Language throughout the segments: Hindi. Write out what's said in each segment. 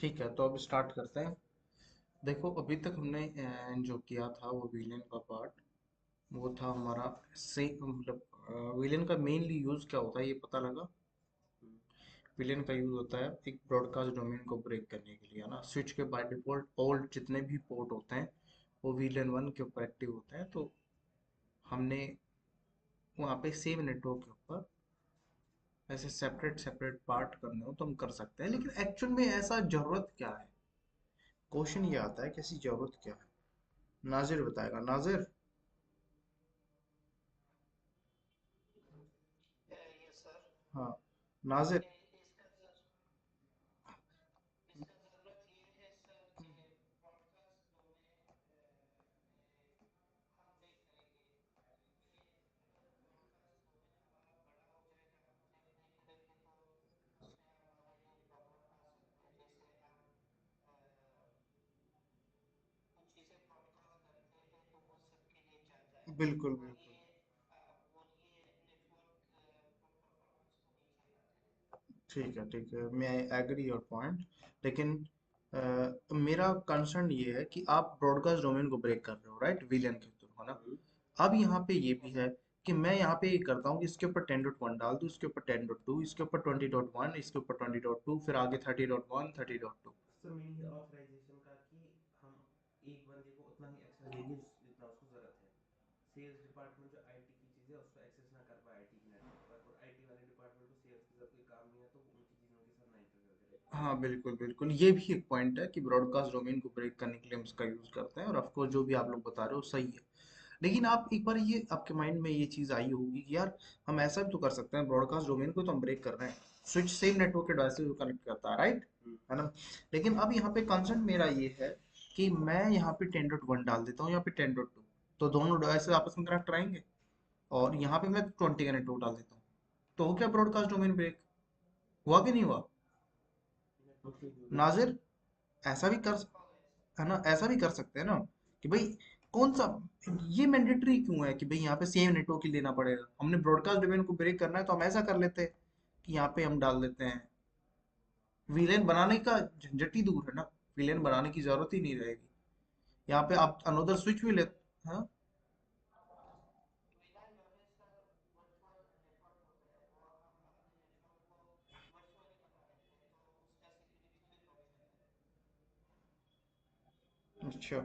ठीक है, तो अब स्टार्ट करते हैं। देखो, अभी तक हमने जो किया था वो विलेन का पार्ट, वो था हमारा से मतलब विलेन का मेनली यूज क्या होता है ये पता लगा। विलेन का यूज होता है एक ब्रॉडकास्ट डोमेन को ब्रेक करने के लिए, है ना। स्विच के बाय डिफॉल्ट ऑल जितने भी पोर्ट होते हैं वो विलेन वन के ऊपर एक्टिव होते हैं, तो हमने वहाँ पे सेम नेटवर्क के ऊपर ऐसे सेपरेट सेपरेट पार्ट करने हो तो हम कर सकते हैं, लेकिन एक्चुअल में ऐसा जरूरत क्या है। क्वेश्चन ये आता है कि ऐसी जरूरत क्या है। नाजिर बताएगा, नाजिर। Yes sir. हाँ, नाजिर। इसका इसका ज़रूरत ये है सर कि ब्रॉडकास्ट डोमेन में हम देख करेंगे ब्रॉडकास्ट डोमेन हमारा बड़ा हो जाएगा, हम देख करेंगे तो उसमें हमारे लिए प्रॉब्लम आ सकते हैं। जैसे हम कुछ चीज़ें ब्रॉडकास्ट करते हैं तो वो सबके लिए जाता है, बिल्कुल और बिल्कुल। ये नेटवर्क परफॉर्मेंस को नीचे लाते हैं। ठीक है, मैं एग्री योर पॉइंट, लेकिन मेरा कंसर्न ये है कि आप ब्रॉडकास्ट डोमेन को ब्रेक कर रहे हो, राइट, विलियन के थ्रू, है ना। अब यहाँ पे ये भी यस है सर। कि मैं यहाँ पे ये करता हूँ कि इसके ऊपर 10.1 डाल दूँ, इसके ऊपर 10.2, इसके ऊपर 20.1, इसके ऊपर 20.2, फिर आगे 30.1, 30.2। सर मीनिंग है ऑथराइजेशन का कि हम एक बंदे को उतना ही एक्सेस देंगे जितना उसको ज़रूरत है। सेल्स डिपार्टमेंट जो आईटी की चीज़ है उसको एक्सेस ना कर पाए आईटी के नेटवर्क पर, और आईटी वाले डिपार्टमेंट को सेल्स की जब कोई काम नहीं है तो वो उनकी चीज़ों के साथ ना इंटरफेयर करे। हाँ बिल्कुल बिल्कुल, ये भी एक पॉइंट है कि ब्रॉडकास्ट डोमेन को ब्रेक करने के लिए हम इसका यूज करते हैं, और ऑफकोर्स जो भी आप लोग बता रहे हो सही है। लेकिन आप एक बार ये आपके माइंड में ये चीज आई होगी कि यार हम ऐसा भी तो कर सकते हैं, ब्रॉडकास्ट डोमेन को तो हम ब्रेक कर रहे हैं, स्विच सेम नेटवर्क के डिवाइस से कनेक्ट करता है, राइट, है ना। लेकिन अब यहाँ पे कंसर्न मेरा ये है कि मैं यहाँ पे 10.1 डाल देता हूँ, यहाँ पे 10.2, तो दोनों डिवाइस आपस में कनेक्ट रहेंगे, और यहाँ पे मैं 20 का नेटवर्क डाल देता हूँ, तो हो क्या ब्रॉडकास्ट डोमेन ब्रेक, हुआ कि नहीं हुआ, नेटवर्क से जुड़ गया। नाजिर। ऐसा भी कर, हो गया सर। है ना, ऐसा भी कर सकते हैं ना कि भाई कौन सा, ये मैंडेटरी क्यों है कि भाई यहाँ पे सेम नेटवर्क ही लेना पड़ेगा। हमने ब्रॉडकास्ट डोमेन को ब्रेक करना है तो हम ऐसा कर लेते हैं कि यहाँ पे हम डाल देते हैं, विलेन बनाने का झंझट ही दूर है ना, विलेन बनाने की जरूरत ही नहीं रहेगी। यहाँ पे आप अनोदर स्विच भी ले। हाँ वीलैन जो है सर वर्चुअल नेटवर्क होता है, वो हम अपने नेटवर्क को वर्चुअली बना लेते हैं, तो उसका सिक्योरिटी भी बढ़ जाता है। अच्छा।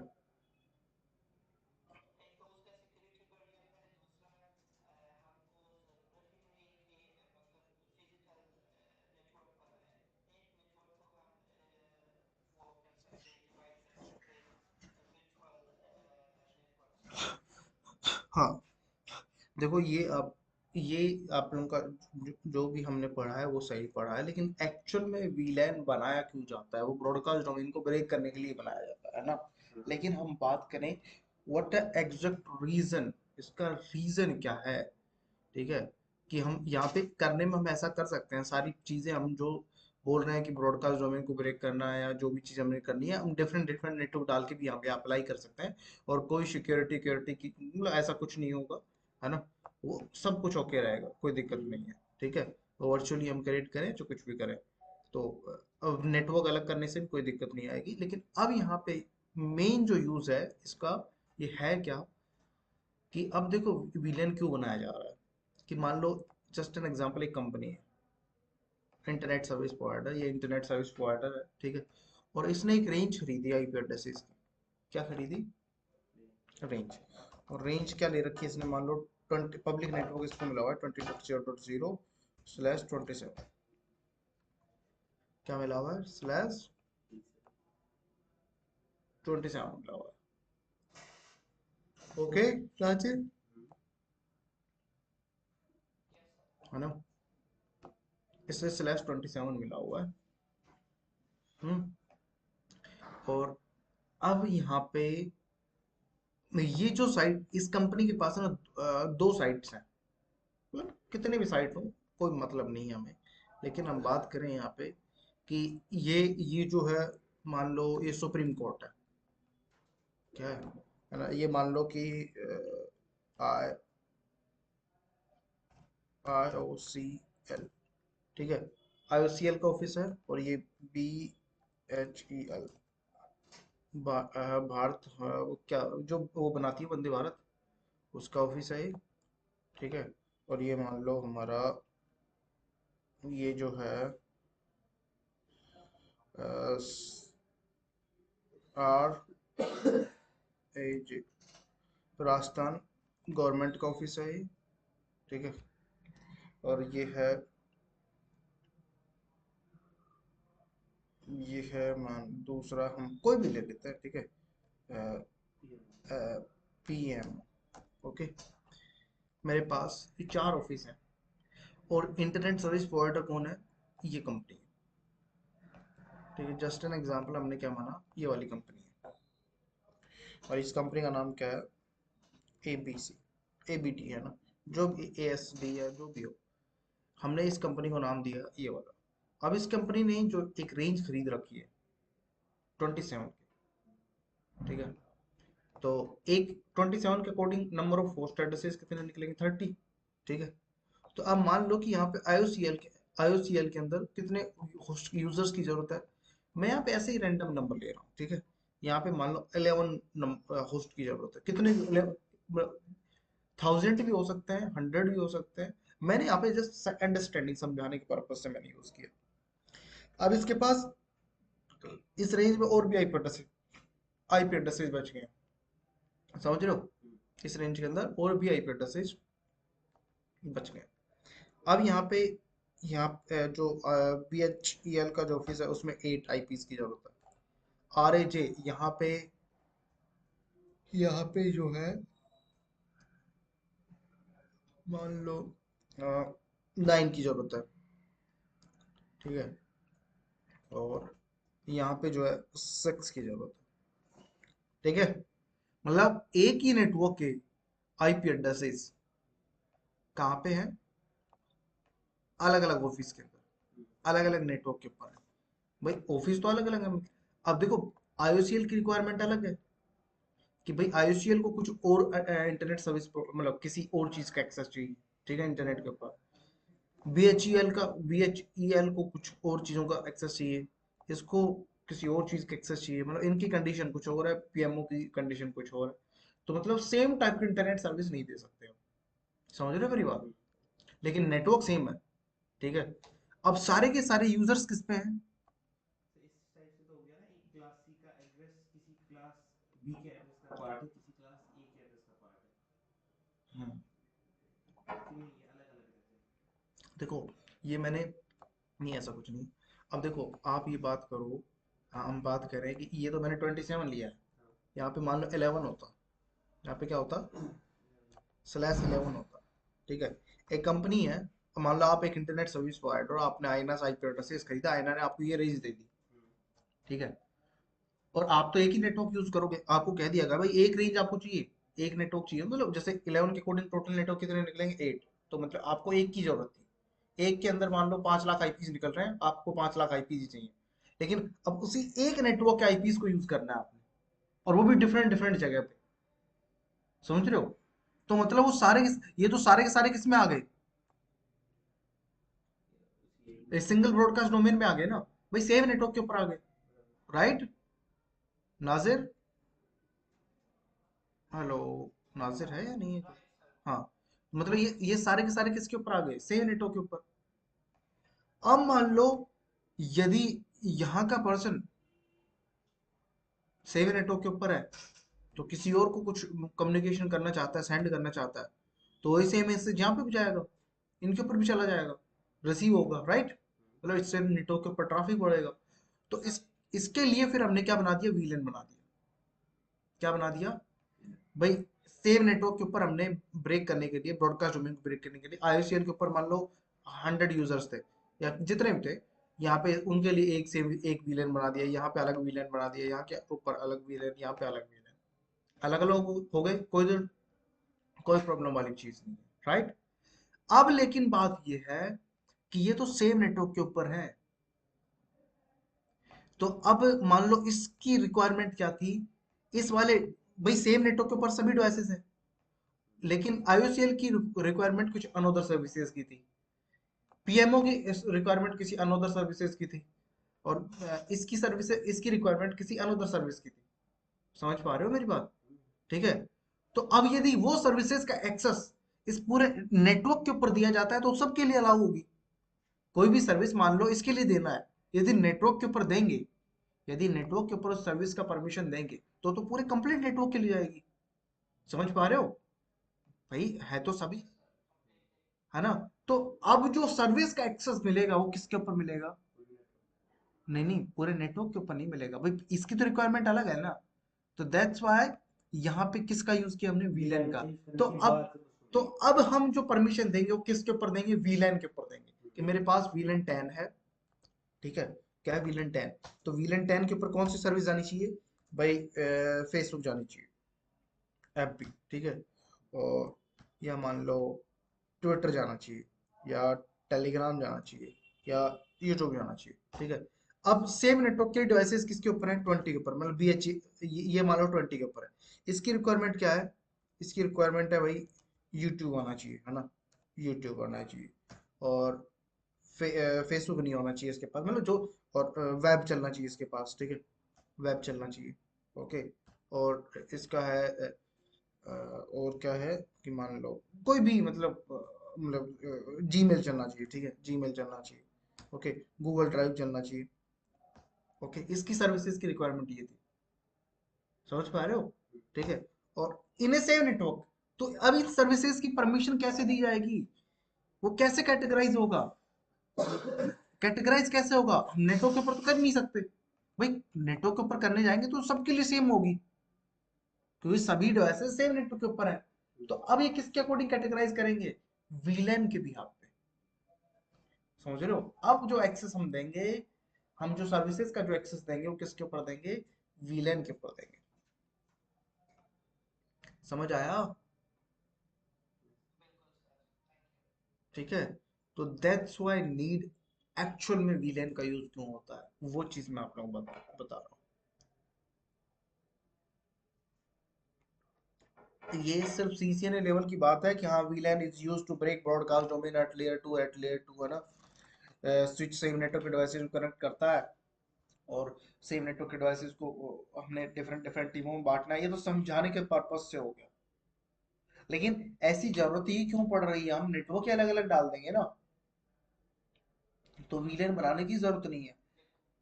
एक तो उसका सिक्योरिटी बढ़ जाता है, दूसरा हमको ज़रूरत ही नहीं कि मतलब फिजिकल नेटवर्क बनाए। एक नेटवर्क को हम वो कर सकते हैं, डिवाइड कर सकते हैं वर्चुअल नेटवर्क से। हाँ, देखो ये आप लोगों का जो भी हमने पढ़ा है वो सही पढ़ा है, लेकिन एक्चुअल में वीलैन बनाया क्यों जाता है, वो ब्रॉडकास्ट डोमेन को ब्रेक करने के लिए बनाया जाता है ना। लेकिन हम बात करें व्हाट एग्जैक्ट रीजन, इसका रीजन क्या है, ठीक है, कि हम यहाँ पे करने में हम ऐसा कर सकते हैं, सारी चीजें हम जो बोल रहे हैं कि ब्रॉडकास्ट डोमेन को ब्रेक करना है या जो भी चीज हमने करनी है, हम डिफरेंट डिफरेंट नेटवर्क डाल के भी यहाँ पे अप्लाई कर सकते हैं, और कोई सिक्योरिटी की मतलब ऐसा कुछ नहीं होगा, है ना। वो सब कुछ ओके रहेगा, कोई दिक्कत नहीं है, ठीक है। तो वर्चुअली हम क्रिएट करें जो कुछ भी करें, तो अब नेटवर्क अलग करने से भी कोई दिक्कत नहीं आएगी। लेकिन अब यहाँ पे मेन जो यूज है इसका, ये है क्या, कि अब देखो विलेन क्यों बनाया जा रहा है, कि मान लो जस्ट एन एग्जांपल, एक कंपनी है, इंटरनेट सर्विस प्रोवाइडर, ये इंटरनेट सर्विस प्रोवाइडर है, ठीक है, और इसने एक रेंज खरीदी आईपी एड्रेसेस की। क्या खरीदी, रेंज। और रेंज क्या ले रखी है इसने, मान लो 20 पब्लिक नेटवर्क इसको मिला हुआ है 20.0.0/27, क्या मिला हुआ है, /27 मिला हुआ है, ओके, रांची, यस सर। है ना, इससे /27 मिला हुआ है। हम्म। और अब यहाँ पे ये जो साइट इस कंपनी के पास है ना, दो साइट्स हैं, मतलब कितने भी साइट हो कोई मतलब नहीं है हमें, लेकिन हम बात करें यहाँ पे कि ये जो है, मान लो ये सुप्रीम कोर्ट है, क्या है ना, ये मान लो कि आई IOCL, ठीक है, IOCL का ऑफिस है, और ये HEL, भारत, हाँ, वो क्या जो वो बनाती है वंदे भारत, उसका ऑफिस है ये, ठीक है। और ये मान लो हमारा ये जो है R A J, Rajasthan government का ऑफिस है ये, ठीक है। और ये है मान दूसरा, हम कोई भी ले लेते हैं, ठीक है। PM, okay. मेरे पास ये 4 ऑफिस हैं, और इंटरनेट सर्विस प्रोवाइडर कौन है? ये कंपनी है, ठीक है। जस्ट एन एग्जांपल, हमने क्या माना, ये वाली कंपनी है, और इस कंपनी का नाम क्या है? ABC, ABT है ना, जो भी ASD है, जो भी हो, हमने इस कंपनी को नाम दिया ये वाला। अब इस कंपनी ने जो एक रेंज खरीद रखी है 27 की, ठीक है। तो एक 27 के according number of host addresses कितने निकलेंगे? 30, ठीक है। तो अब मान लो कि यहाँ पे IOCL के अंदर कितने होस्ट यूजर्स की जरूरत है। मैं यहाँ पे ऐसे ही रैंडम नंबर ले रहा हूँ, ठीक है। यहाँ पे मान लो 11 होस्ट की जरूरत है। कितने? 1000 भी हो सकते हैं, 100 भी हो सकते हैं। मैंने यहाँ पे जस्ट अंडरस्टैंडिंग समझाने के पर्पज से मैंने यूज किया। अब इसके पास इस रेंज में और भी आईपी एड्रेसेस बच गए हैं, समझ रहे हो? इस रेंज के अंदर और भी आईपी एड्रेसेस बच गए। अब जो BHEL का जो ऑफिस है उसमें 8 IPs की जरूरत है। RAJ यहाँ पे जो है मान लो 9 की जरूरत है, ठीक है। और यहाँ पे जो है 6 की जरूरत है, ठीक है। मतलब एक ही नेटवर्क के आईपी एड्रेसेस कहाँ पे हैं? अलग अलग ऑफिस के अंदर, अलग अलग नेटवर्क के ऊपर है। भाई ऑफिस तो अलग अलग है। अब देखो, IOCL की रिक्वायरमेंट अलग है कि भाई IOCL को कुछ और इंटरनेट सर्विस मतलब किसी और चीज का एक्सेस चाहिए, ठीक है, इंटरनेट के ऊपर। BHEL को कुछ और चीजों का एक्सेस चाहिए, इसको किसी और चीज का एक्सेस चाहिए। मतलब इनकी कंडीशन कुछ और है, PMO की कंडीशन कुछ और है। तो मतलब सेम टाइप की इंटरनेट सर्विस नहीं दे सकते हो, समझ रहे हो मेरी बात? लेकिन नेटवर्क सेम है, ठीक है। अब सारे के सारे यूजर्स किस पे हैं? तो इस टाइप से तो हो गया ना, एक क्लास सी का एड्रेस किसी क्लास बी के एड्रेस का पार्ट है, किसी क्लास ए के एड्रेस का पार्ट है, हम्म, कि नहीं? ये अलग अलग रहते हैं। देखो, ये मैंने नहीं, ऐसा कुछ नहीं। अब देखो, आप ये बात करो, हम बात कर रहे हैं कि ये तो मैंने 27 लिया है, हाँ। यहाँ पे मान लो 11 होता, यहाँ पे क्या होता? 11। /11 होता, ठीक है। एक कंपनी है, मान लो आप एक इंटरनेट सर्विस प्रोवाइडर, आपने आईना आईपी एड्रेस खरीदा, आईना ने आपको ये रेंज दे दी, ठीक है। और आप तो एक ही नेटवर्क यूज करोगे, आपको कह दिया गया भाई एक रेंज आपको चाहिए, एक नेटवर्क चाहिए, मतलब जैसे 11 के अकॉर्डिंग टोटल नेटवर्क कितने निकलेंगे? 8। तो मतलब आपको एक की जरूरत थी, एक के अंदर मान लो 5 लाख आईपीज निकल रहे हैं, आपको 5 लाख आईपीज ही चाहिए। लेकिन अब उसी एक नेटवर्क के आईपीज को यूज करना है आपने, और वो भी डिफरेंट डिफरेंट जगह पे, समझ रहे हो? तो मतलब वो ये तो सारे के सारे किस में आ गए? उसी एक नेटवर्क सिंगल में आ गए। ब्रॉडकास्ट डोमेन में आ गए ना, भाई सेम नेटवर्क के ऊपर आ गए, राइट? नाजिर, हेलो, नाजिर है या नहीं है? हाँ, मतलब ये सारे के सारे किसके ऊपर आ गए? सेम नेटवर्क के ऊपर। अब मान लो, यदि यहाँ का पर्सन सेम नेटवर्क के ऊपर है, तो किसी और को कुछ कम्युनिकेशन करना चाहता है, सेंड करना चाहता है, तो वही सेम मैसेज यहाँ पे भी जाएगा, इनके ऊपर भी चला जाएगा, रिसीव होगा, राइट? मतलब इससे नेटवर्क के ऊपर ट्रैफिक बढ़ेगा। तो इसके लिए फिर हमने क्या बना दिया? VLAN बना दिया। क्या बना दिया भाई? सेम नेटवर्क के ऊपर हमने ब्रेक करने के लिए, ब्रॉडकास्ट डोमेन को ब्रेक करने के लिए, IOCL के ऊपर मान लो 100 यूजर्स थे, या जितने भी थे, यहाँ पे उनके लिए एक VLAN बना दिया, यहाँ पे अलग VLAN बना दिया, यहाँ के ऊपर अलग VLAN, यहाँ पे अलग VLAN, अलग अलग हो गए, कोई प्रॉब्लम वाली चीज नहीं है, राइट? अब लेकिन बात ये है कि ये तो सेम नेटवर्क के ऊपर है, तो अब मान लो इसकी रिक्वायरमेंट क्या थी? इस वाले, भाई सेम नेटवर्क के ऊपर सभी डिवाइसेस हैं, लेकिन IOCL की रिक्वायरमेंट कुछ अनदर सर्विसेज की थी, PMO की रिक्वायरमेंट किसी अनदर सर्विसेज की थी, और इसकी सर्विस, इसकी रिक्वायरमेंट किसी अनदर सर्विस की थी। समझ पा रहे हो मेरी बात? ठीक है। तो अब यदि वो सर्विसेज का एक्सेस इस पूरे नेटवर्क के ऊपर दिया जाता है तो सबके लिए अलाउ होगी। कोई भी सर्विस मान लो इसके लिए देना है, यदि नेटवर्क के ऊपर देंगे, यदि नेटवर्क के ऊपर उस सर्विस का परमिशन देंगे तो पूरे कंप्लीट नेटवर्क के लिए जाएगी। समझ पा रहे हो भाई? है तो सभी, है ना? तो अब जो सर्विस का एक्सेस मिलेगा वो किसके ऊपर मिलेगा? नहीं नहीं, पूरे नेटवर्क के ऊपर नहीं मिलेगा भाई, इसकी तो रिक्वायरमेंट अलग है ना। तो दैट्स व्हाई यहाँ पे किसका यूज किया हमने? वीलैन का। तो तो अब हम जो परमिशन देंगे वो किसके ऊपर देंगे? वीलैन के ऊपर देंगे कि मेरे पास वीलन 10 है। ठीक है, क्या है? वीलन 10। तो वीलन 10 के ऊपर कौन सी सर्विस जानी चाहिए भाई? फेसबुक जानी चाहिए, ऐप भी। ठीक है, और या मान लो ट्विटर जाना चाहिए, या टेलीग्राम जाना चाहिए, या यूट्यूब जाना चाहिए। ठीक है, अब सेम नेटवर्क के डिवाइसेस किसके ऊपर है? 20 के ऊपर, मतलब बी एच, ये मान लो 20 के ऊपर है। इसकी रिक्वायरमेंट क्या है? इसकी रिक्वायरमेंट है भाई यूट्यूब आना चाहिए, है ना? यूट्यूब आना चाहिए, और फेसबुक नहीं होना चाहिए इसके पास, मतलब जो, और वेब चलना चाहिए इसके पास। ठीक है, वेब चलना चाहिए। ओके, और इसका है और क्या है कि मान लो कोई भी, मतलब जीमेल चलना चाहिए। ठीक है, जीमेल चलना चाहिए। ओके, गूगल ड्राइव चलना चाहिए। ओके, इसकी सर्विसेज की रिक्वायरमेंट ये थी। समझ पा रहे हो? ठीक है, और इन्हें सेम नेटवर्क, तो अब इन सर्विसेज की परमिशन कैसे दी जाएगी? वो कैसे कैटेगराइज होगा? कैटेगराइज कैसे होगा? हम नेटवर्क के ऊपर तो कर नहीं सकते भाई। नेटवर्क के ऊपर करने जाएंगे तो सबके लिए सेम होगी, क्योंकि सभी डिवाइसेस सेम नेटवर्क के ऊपर है। तो अब ये किसके अकॉर्डिंग कैटेगराइज करेंगे? वीलैन के बिहाफ पे। समझ रहे हो? अब जो एक्सेस हम देंगे, हम जो सर्विसेज का जो एक्सेस देंगे वो किसके ऊपर देंगे? वीलैन के ऊपर देंगे। समझ आया? बिल्कुल सर, थैंक यू। ठीक है, तो दैट्स व्हाई नीड एक्चुअल में वीलैन का यूज क्यों होता है, वो चीज मैं आप लोगों को बता रहा हूँ। ये सिर्फ सीसीएनए लेवल की बात है कि हाँ, VLAN is used to break broadcast domain at layer 2, है ना? स्विच सेम नेटवर्क के डिवाइसेस को कनेक्ट करता है, और सेम नेटवर्क के डिवाइसेस को हमने डिफरेंट डिफरेंट टीमों में बांटना है, ये तो समझाने के पर्पज से हो गया। लेकिन ऐसी जरूरत ही क्यों पड़ रही है? हम नेटवर्क ही अलग अलग डाल देंगे ना, तो वीलैन बनाने की जरूरत नहीं है।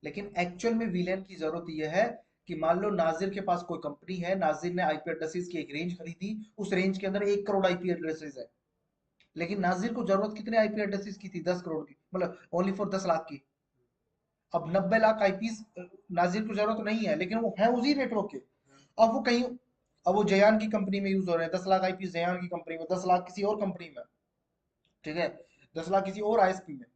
लेकिन एक्चुअल में वीलैन की जरूरत यह है कि मान लो नाजिर के पास कोई कंपनी है, नाजिर ने आईपी एड्रेसेस की एक रेंज खरीदी, उस रेंज के अंदर 1 करोड़ आईपी एड्रेसेस है, लेकिन नाजिर को जरूरत कितने आईपी एड्रेसेस की थी? 10 करोड़ की, मतलब ओनली फॉर 10 लाख की। अब 90 लाख आईपीस नाजिर को जरूरत नहीं है, लेकिन वो है उसी नेटवर्क के। अब वो कहीं, अब वो जयान की कंपनी में यूज हो रहे हैं, 10 लाख आईपीस जयान की कंपनी में, 10 लाख किसी और कंपनी में। ठीक है, 10 लाख किसी और आईएसपी में।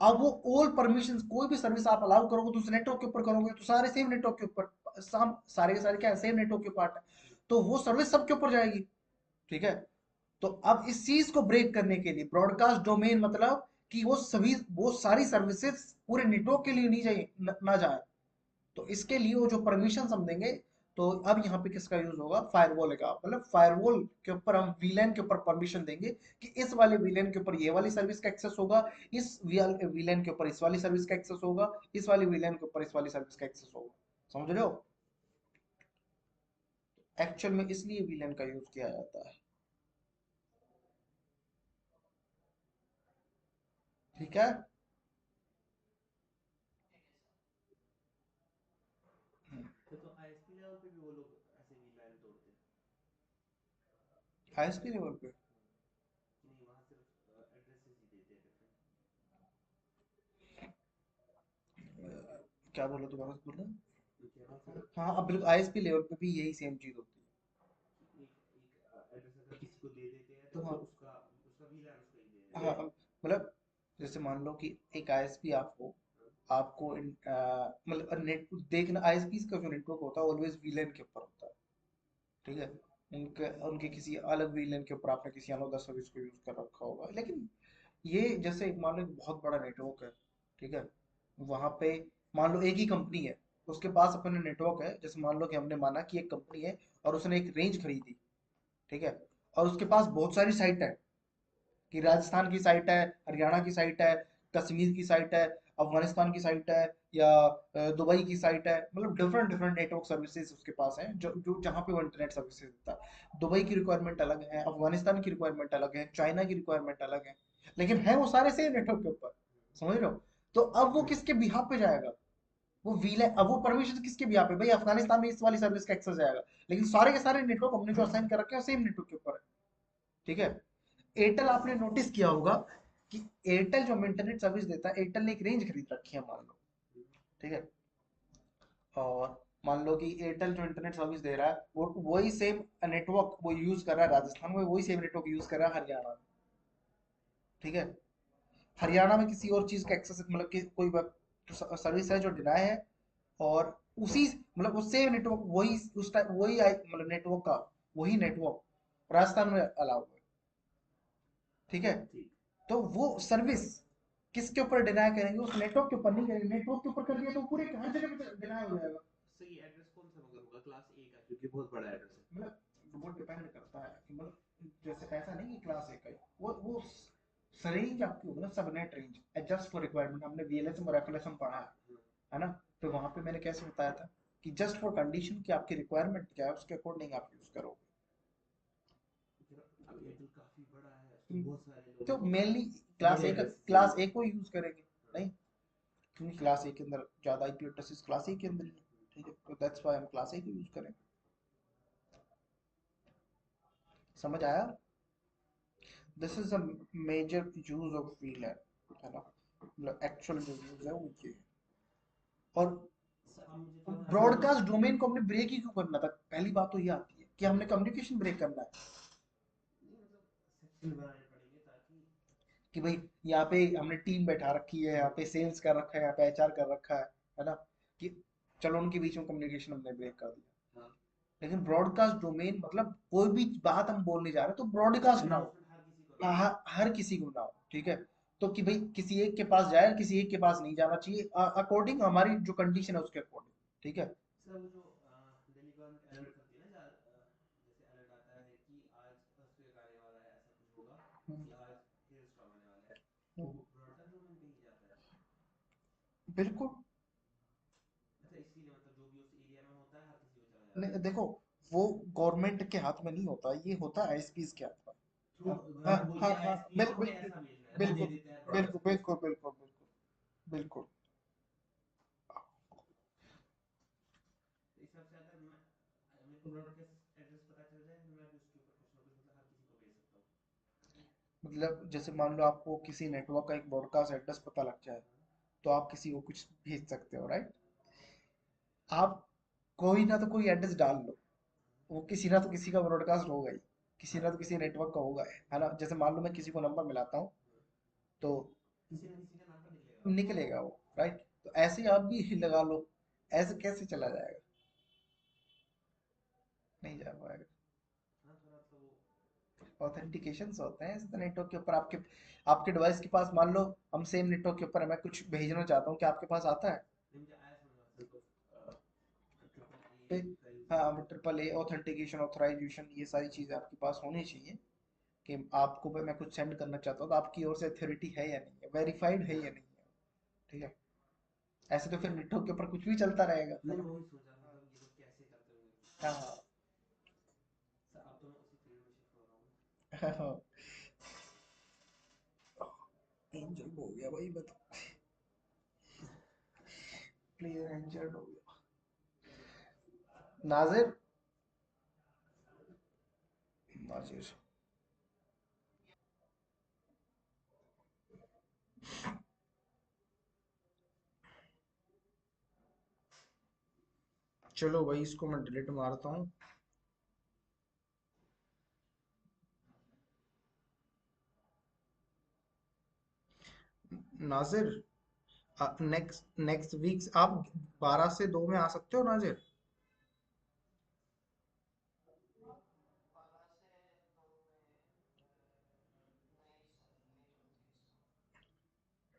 अब वो ऑल परमिशन, कोई भी सर्विस आप अलाउ करोगे तो उस नेटवर्क के ऊपर करोगे तो सारे सेम नेटवर्क के ऊपर, सारे के सारे क्या है? सेम नेटवर्क के पार्ट है, तो वो सर्विस सबके ऊपर जाएगी। ठीक है, तो अब इस चीज को ब्रेक करने के लिए ब्रॉडकास्ट डोमेन, मतलब कि वो सारी सर्विसेज पूरे नेटवर्क के लिए नहीं जाए, ना जाए, तो इसके लिए वो जो परमिशन हम देंगे, तो अब यहाँ पे किसका यूज होगा? फायरवॉल का, मतलब फायरवॉल के ऊपर हम वीलैन के ऊपर परमिशन देंगे कि इस वाले वीलैन के ऊपर ये वाली सर्विस का एक्सेस होगा, इस वीलैन के ऊपर इस वाली सर्विस का एक्सेस होगा, इस वाली वीलैन के ऊपर इस वाली सर्विस का एक्सेस होगा। समझ रहे हो? एक्चुअल में इसलिए वीलैन का यूज किया जाता है। ठीक है, ठीक है सर। तो आईएसपी लेवल पे भी वो लोग ऐसे भी लाइन तोड़ते हैं? आईएसपी लेवल पे नहीं, वहाँ सिर्फ एड्रेसेस ही देते हैं डिफरेंट। क्या बोला? दोबारा से बोलना। कह रहा हूँ हाँ, अब बिल्कुल आईएसपी लेवल पे भी यही सेम चीज होती कि एक एक एड्रेस अगर किसी को दे देते हैं है। तो तो फिर हाँ, उसका उसका भी लाइन उसको ही दे हाँ, देते हैं। मतलब जैसे मान लो कि एक आईएसपी आप हो, आपको मतलब नेट देखना, आईएसपी का जो नेटवर्क होता है ऑलवेज वीलैन के ऊपर होता है। ठीक है, उनके उनके किसी अलग वीलैन के ऊपर आपने किसी अनदर सर्विस को यूज कर रखा होगा, लेकिन ये जैसे मान लो एक बहुत बड़ा नेटवर्क है। ठीक है, वहां पे मान लो एक ही कंपनी है, उसके पास अपना नेटवर्क है, जैसे मान लो कि हमने माना कि एक कंपनी है और उसने एक रेंज खरीदी। ठीक है, और उसके पास बहुत सारी साइट है, कि राजस्थान की साइट है, हरियाणा की साइट है, कश्मीर की साइट है, अफगानिस्तान की साइट है या दुबई की साइट है, मतलब डिफरेंट डिफरेंट नेटवर्क सर्विसेज उसके पास हैं, जो जहाँ पे वो इंटरनेट सर्विसेज देता है। दुबई की रिक्वायरमेंट अलग है, अफगानिस्तान की रिक्वायरमेंट अलग है, चाइना की रिक्वायरमेंट अलग है, लेकिन है वो सारे सेम नेटवर्क के ऊपर। समझ रहे हो? तो अब वो किसके बिहाफ पे जाएगा? वो वीलैन, अब वो परमिशन किसके बिहाफ पे? भाई अफगानिस्तान में इस वाली सर्विस का एक्सेस जाएगा, लेकिन सारे के सारे नेटवर्क हमने जो असाइन कर रखे हैं सेम नेटवर्क के ऊपर है। ठीक है। एयरटेल आपने नोटिस किया होगा कि एयरटेल जो इंटरनेट सर्विस देता है, एयरटेल ने एक रेंज खरीद रखी है मान लो। ठीक है। और मान लो कि एयरटेल जो इंटरनेट सर्विस दे रहा है वो वही सेम नेटवर्क वो यूज कर रहा है राजस्थान में, वही सेम नेटवर्क यूज कर रहा है हरियाणा में। ठीक है। हरियाणा में किसी और चीज का एक्सेस, मतलब कि कोई सर्विस है जो डिनाई है, और उसी मतलब वो सेम नेटवर्क वही उस टाइम वही मतलब नेटवर्क का वही नेटवर्क राजस्थान में अलाउ है। ठीक है। ठीक। तो वो सर्विस किसके ऊपर डिनाई करेंगे? उस नेटवर्क के ऊपर नहीं करेंगे। नेटवर्क के ऊपर कर दिया तो पूरे हर जगह पे डिनाई हो जाएगा। सही एड्रेस कौन सा मगर होगा? क्लास ए का, क्योंकि बहुत बड़ा एड्रेस है। मतलब वो डिपेंड करता है कि मतलब जैसे ऐसा नहीं कि क्लास एक है, वो रेंज आपकी होगी ना, subnet range adjust for requirement. हमने वीएलएसएम और एफएलएसएम पढ़ा है ना? तो वहां पे मैंने कैसे बताया था कि जस्ट फॉर कंडीशन कि आपकी रिक्वायरमेंट क्या है उसके अकॉर्डिंग आप यूज करोगे। अब एयरटेल काफी बड़ा है, उसमें बहुत सारे लोग तो हैं, तो मेनली बड़े एड्रेस क्लास चाहिए। ए को यूज करेंगे। नहीं, क्योंकि क्लास ए के अंदर ज्यादा आईपी एड्रेसेस क्लास ए के अंदर ही है। ठीक है, तो दैट्स व्हाई हम क्लास ए को यूज करेंगे। समझ आया? This is a major use of VLAN, है ना? मतलब एक्चुअल जो यूज है वो ये है। और अब मुझे थोड़ा सा समझो। ब्रॉडकास्ट डोमेन को हमने ब्रेक ही क्यों करना था? पहली बात तो ये आती है कि हमने कम्युनिकेशन ब्रेक करना है। नहीं मतलब सेक्शन बनाने पड़ेंगे ताकि कि भाई यहाँ पे हमने टीम बैठा रखी है, यहाँ पे सेल्स कर रखा है, यहाँ पे एचआर कर रखा है ना? कि चलो उनके बीच में कम्युनिकेशन हमने ब्रेक कर दिया। हाँ, लेकिन ब्रॉडकास्ट डोमेन मतलब कोई भी बात हम बोलने जा रहे हैं तो ब्रॉडकास्ट ना हो, अनाउंसमेंट हर किसी को ना हो। हर किसी को ना हो। ठीक है। तो कि भाई किसी एक के पास जाए, किसी एक के पास नहीं जाना चाहिए, अकॉर्डिंग हमारी जो कंडीशन है उसके अकॉर्डिंग। ठीक है। सर वो जो दिल्ली गवर्नमेंट अलर्ट करती है ना, जैसे अलर्ट आता है कि आज अर्थक्वेक आने वाला है, ऐसा कुछ होगा, हम्म, कि आज हेल स्टॉर्म आने वाला है, तो हम्म, वो ब्रॉडकास्ट डोमेन पे ही जाता है। बिल्कुल। अच्छा, इसीलिए मतलब जो भी उस एरिया में होता है हर किसी को चला जाता नहीं है। देखो, वो गवर्नमेंट के हाथ में नहीं होता, ये होता है आईएसपीज के हाथ में। थ्रू हाँ हाँ गवर्नमेंट हाँ बोलती है हाँ, आईएसपीज को कि ऐसा भेजना है, वो दे बिल्कुल देते हैं बिल्कुल ब्रॉडकास्ट सर्विस बिल्कुल को। बिल्कुल बिल्कुल बिल्कुल। तो इस हिसाब से अगर मैं मेरे को ब्रॉडकास्ट एड्रेस पता चल जाए, फिर मैं भी उसके ऊपर कुछ ना कुछ मतलब हर किसी को भेज सकता हूँ। मतलब जैसे मान लो आपको किसी नेटवर्क का एक ब्रॉडकास्ट एड्रेस पता लग जाए, हाँ, तो आप किसी को कुछ भेज सकते हो, राइट? आप कोई ना तो कोई एड्रेस डाल लो, वो किसी ना तो किसी का ब्रॉडकास्ट होगा ही, किसी हाँ, ना तो किसी नेटवर्क का होगा, है ना? जैसे मान लो मैं किसी को नंबर मिलाता हूँ, हाँ, तो किसी ना किसी का नाम तो निकलेगा वो। निकलेगा वो, राइट? तो ऐसे ही आप भी लगा लो। ऐसे कैसे चला जाएगा? नहीं जा पाएगा। हाँ, थोड़ा मतलब वो। ऑथेंटिकेशन होते हैं इस नेटवर्क के ऊपर। आपके आपके डिवाइस के पास मान लो हम सेम नेटवर्क के ऊपर है, मैं कुछ भेजना चाहता हूँ, क्या आपके पास आता है? नहीं, मुझे आया समझ में सर, तो ट्रिपल पे ए का यूज हाँ, करना पड़ेगा। ट्रिपल ए ऑथेंटिकेशन, ऑथराइजेशन, ये सारी चीज़ें आपके पास होनी चाहिए कि आपको मैं कुछ सेंड करना चाहता हूँ तो आपकी ओर से अथॉरिटी है या नहीं है, वेरीफाइड है या नहीं है। ठीक है। ऐसे तो फिर नेटवर्क के ऊपर कुछ भी चलता रहेगा, है नहीं, ना? मैं वही सोच रहा था मतलब ये लोग कैसे करते होंगे कुछ। हाँ सर अब तो मैं उसी फील्ड में शिफ्ट हो रहा हूँ। हाँ। एंजल हो गया भाई, बता। प्लेयर इंजर्ड हो गया। नाजिर, नाजिर, चलो भाई इसको मैं डिलीट मारता हूँ। नाजिर, नेक्स्ट नेक्स्ट वीक आप 12 से 2 में आ सकते हो नाजिर? 12 से 2 में नहीं सर, लेट होती है इस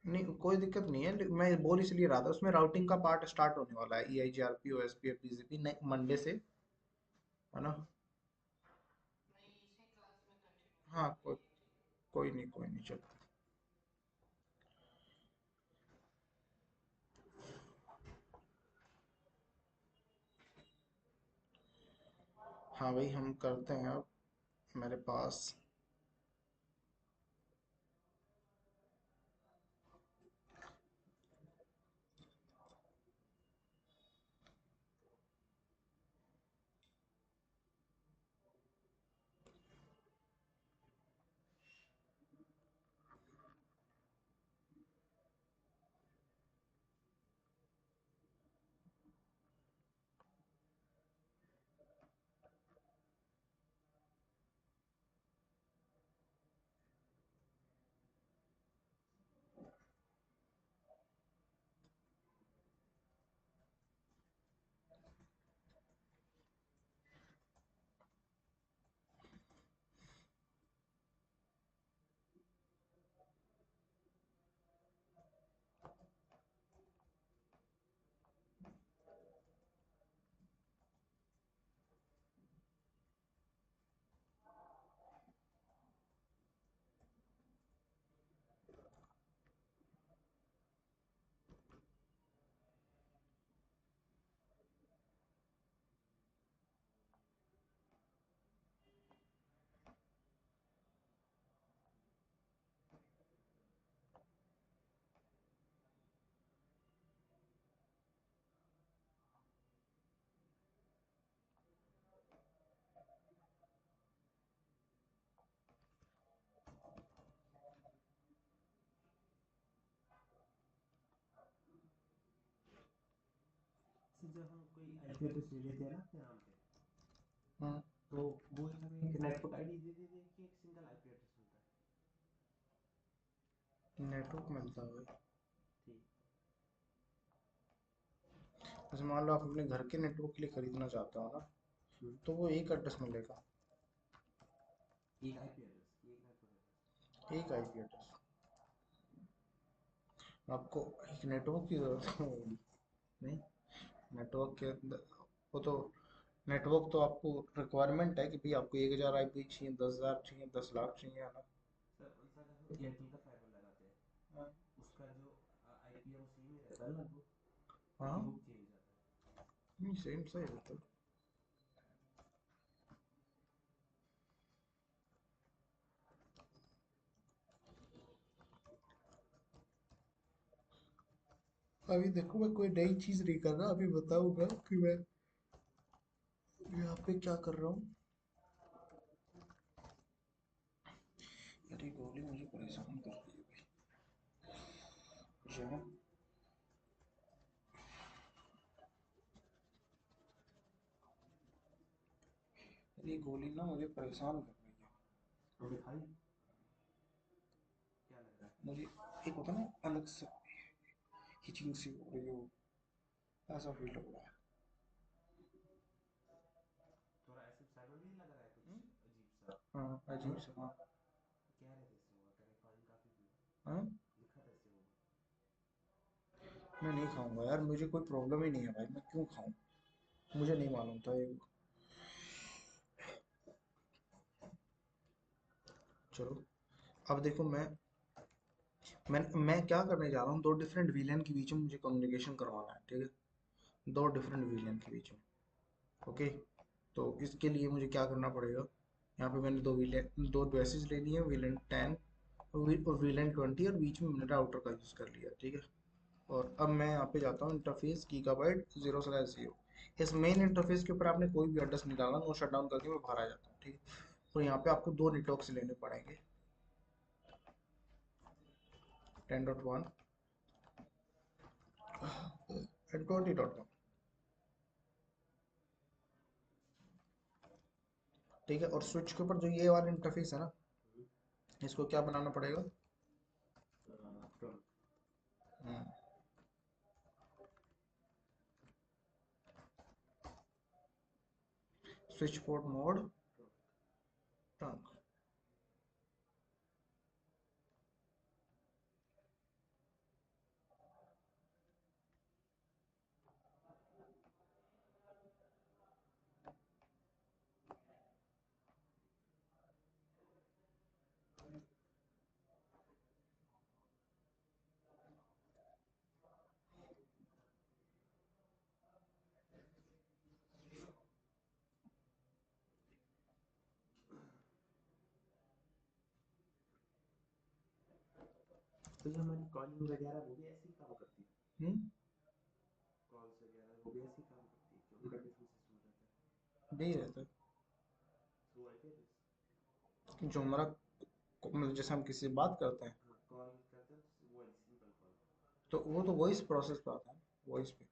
समय। नहीं कोई दिक्कत नहीं है, मैं बोल इसलिए रहा था, उसमें राउटिंग का पार्ट स्टार्ट होने वाला है, EIGRP OSPF TCP मंडे से, है ना? नहीं, इसी क्लास में कंटिन्यू हाँ करेंगे, कोई, ये ठीक है। कोई नहीं चलो। हाँ भाई, हम करते हैं अब। मेरे पास से जब हम कोई आईपी एड्रेस ले लेते हैं ना अपने नाम पे, हम्म, तो वो ही हमें एक नेटवर्क आईडी दे देते हैं कि एक सिंगल आईपी एड्रेस मिलता है? नेटवर्क मिलता है भाई। ठीक। जैसे मान लो आप अपने घर के नेटवर्क के लिए खरीदना चाहते हो ना, तो वो एक एड्रेस मिलेगा। एक आईपी एड्रेस, एक नेटवर्क एड्रेस। एक आईपी एड्रेस। आपको एक नेटवर्क की जरूरत होगी नहीं? नेटवर्क के अंदर वो तो, नेटवर्क तो आपको रिक्वायरमेंट है कि भाई आपको 1000 आईपी चाहिए, 10,000 चाहिए, 10 लाख चाहिए, है ना? सर सर अगर हम एयरटेल का फाइबर लगाते हैं, उसका जो आईपी है वो सेम ही रहता है लगभग, कि हाँ, वो भी चेंज हो जाता है? नहीं सेम सही रहता है। अभी देखो, मैं कोई नई चीज नहीं कर रहा, अभी बताऊंगा कि मैं यहाँ पे क्या कर रहा हूँ। यार ये गोली मुझे परेशान कर रही है भाई। मुझे ना, ये गोली ना मुझे परेशान कर रही है। तो दिखाई क्या लग रहा है? मुझे एक होता ना अलग से हिचिंग सी हो रही हो, ऐसा फील हो रहा है। थोड़ा ऐसे सर में भी लग रहा है कुछ हम्म? अजीब सा? हाँ, अजीब सा, हाँ। कह रहे थे इससे होगा, कह रहे पानी काफी पियो, हाँ, लिखा था इससे होगा। मैं नहीं खाऊंगा यार, मुझे कोई प्रॉब्लम ही नहीं है भाई, मैं क्यों खाऊं? मुझे नहीं मालूम था ये। चलो, अब देखो, मैं क्या करने जा रहा हूँ, दो डिफरेंट विलेन के बीच में मुझे कम्युनिकेशन करवाना है, ठीक है? दो डिफरेंट विलेन के बीच में। ओके, तो इसके लिए मुझे क्या करना पड़ेगा? यहाँ पे मैंने दो ड्रेसेस ले लिए हैं, विलेन 10 और विलेन 20, और बीच में मैंने राउटर का यूज़ कर लिया, ठीक है? और अब मैं यहाँ पे जाता हूँ, इंटरफेस गीगाबाइट 0/0। इस मेन इंटरफेस के ऊपर आपने कोई भी एड्रेस नहीं डालना, नो शट डाउन करके मैं बाहर आ जाता हूँ, ठीक है? और यहाँ पे आपको दो नेटवर्क से लेने पड़ेंगे, 10.1 एंड 20.1, ठीक है? और स्विच के ऊपर जो ये वाला इंटरफेस है ना, इसको क्या बनाना पड़ेगा? Trunk. Switch port mode trunk. Trunk. तो जो हमारी कॉलिंग वगैरह वो भी ऐसे ही काम करती है, हम्म, कॉल्स वगैरह वो भी ऐसे ही काम करती है कि उनका डिफरेंट सिस्टम रहता है यही रहता थ्रू आईपी एड्रेस। है जो हमारा मतलब जैसे हम किसी से बात करते हैं हाँ, कॉल करते हैं तो वॉइस, सिंपल कॉल, तो वो तो वॉइस प्रोसेस पे आता है, वॉइस पे।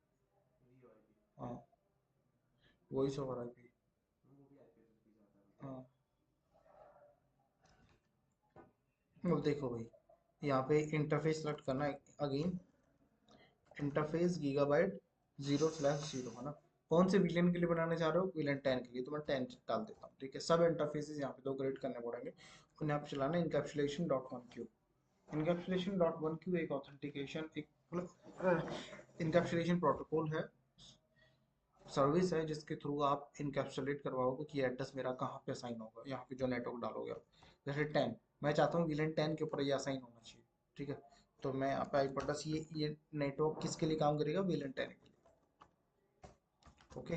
वीओआईपी, हाँ, वॉइस ओवर आईपी। वो भी आईपी एड्रेस पे जाता है मतलब। हाँ, अब देखो भाई, यहाँ पे इंटरफेस सेलेक्ट करना है अगेन, इंटरफेस गीगाबाइट 0/0 है ना। कौन से विलेन के लिए बनाने जा रहे हो, विलेन 10 के लिए, तो मैं 10 डाल देता हूँ, ठीक है। सब इंटरफेसेस यहाँ पे दो क्रिएट करने पड़ेंगे और यहाँ पे चलाना encapsulation dot one Q. Encapsulation dot one Q एक ऑथेंटिकेशन, एक मतलब इनकैप्सुलेशन प्रोटोकॉल है, सर्विस है, जिसके थ्रू आप इनकैप्सुलेट करवाओगे कि एड्रेस मेरा कहाँ पे असाइन होगा, यहाँ पे जो नेटवर्क डालोगे आप। जैसे 10, मैं चाहता हूँ विलेन 10 के ऊपर ये असाइन होना चाहिए, ठीक है। तो मैं यहाँ पे आईपी एड्रेस, ये नेटवर्क किसके लिए काम करेगा, विलेन 10 के लिए, ओके।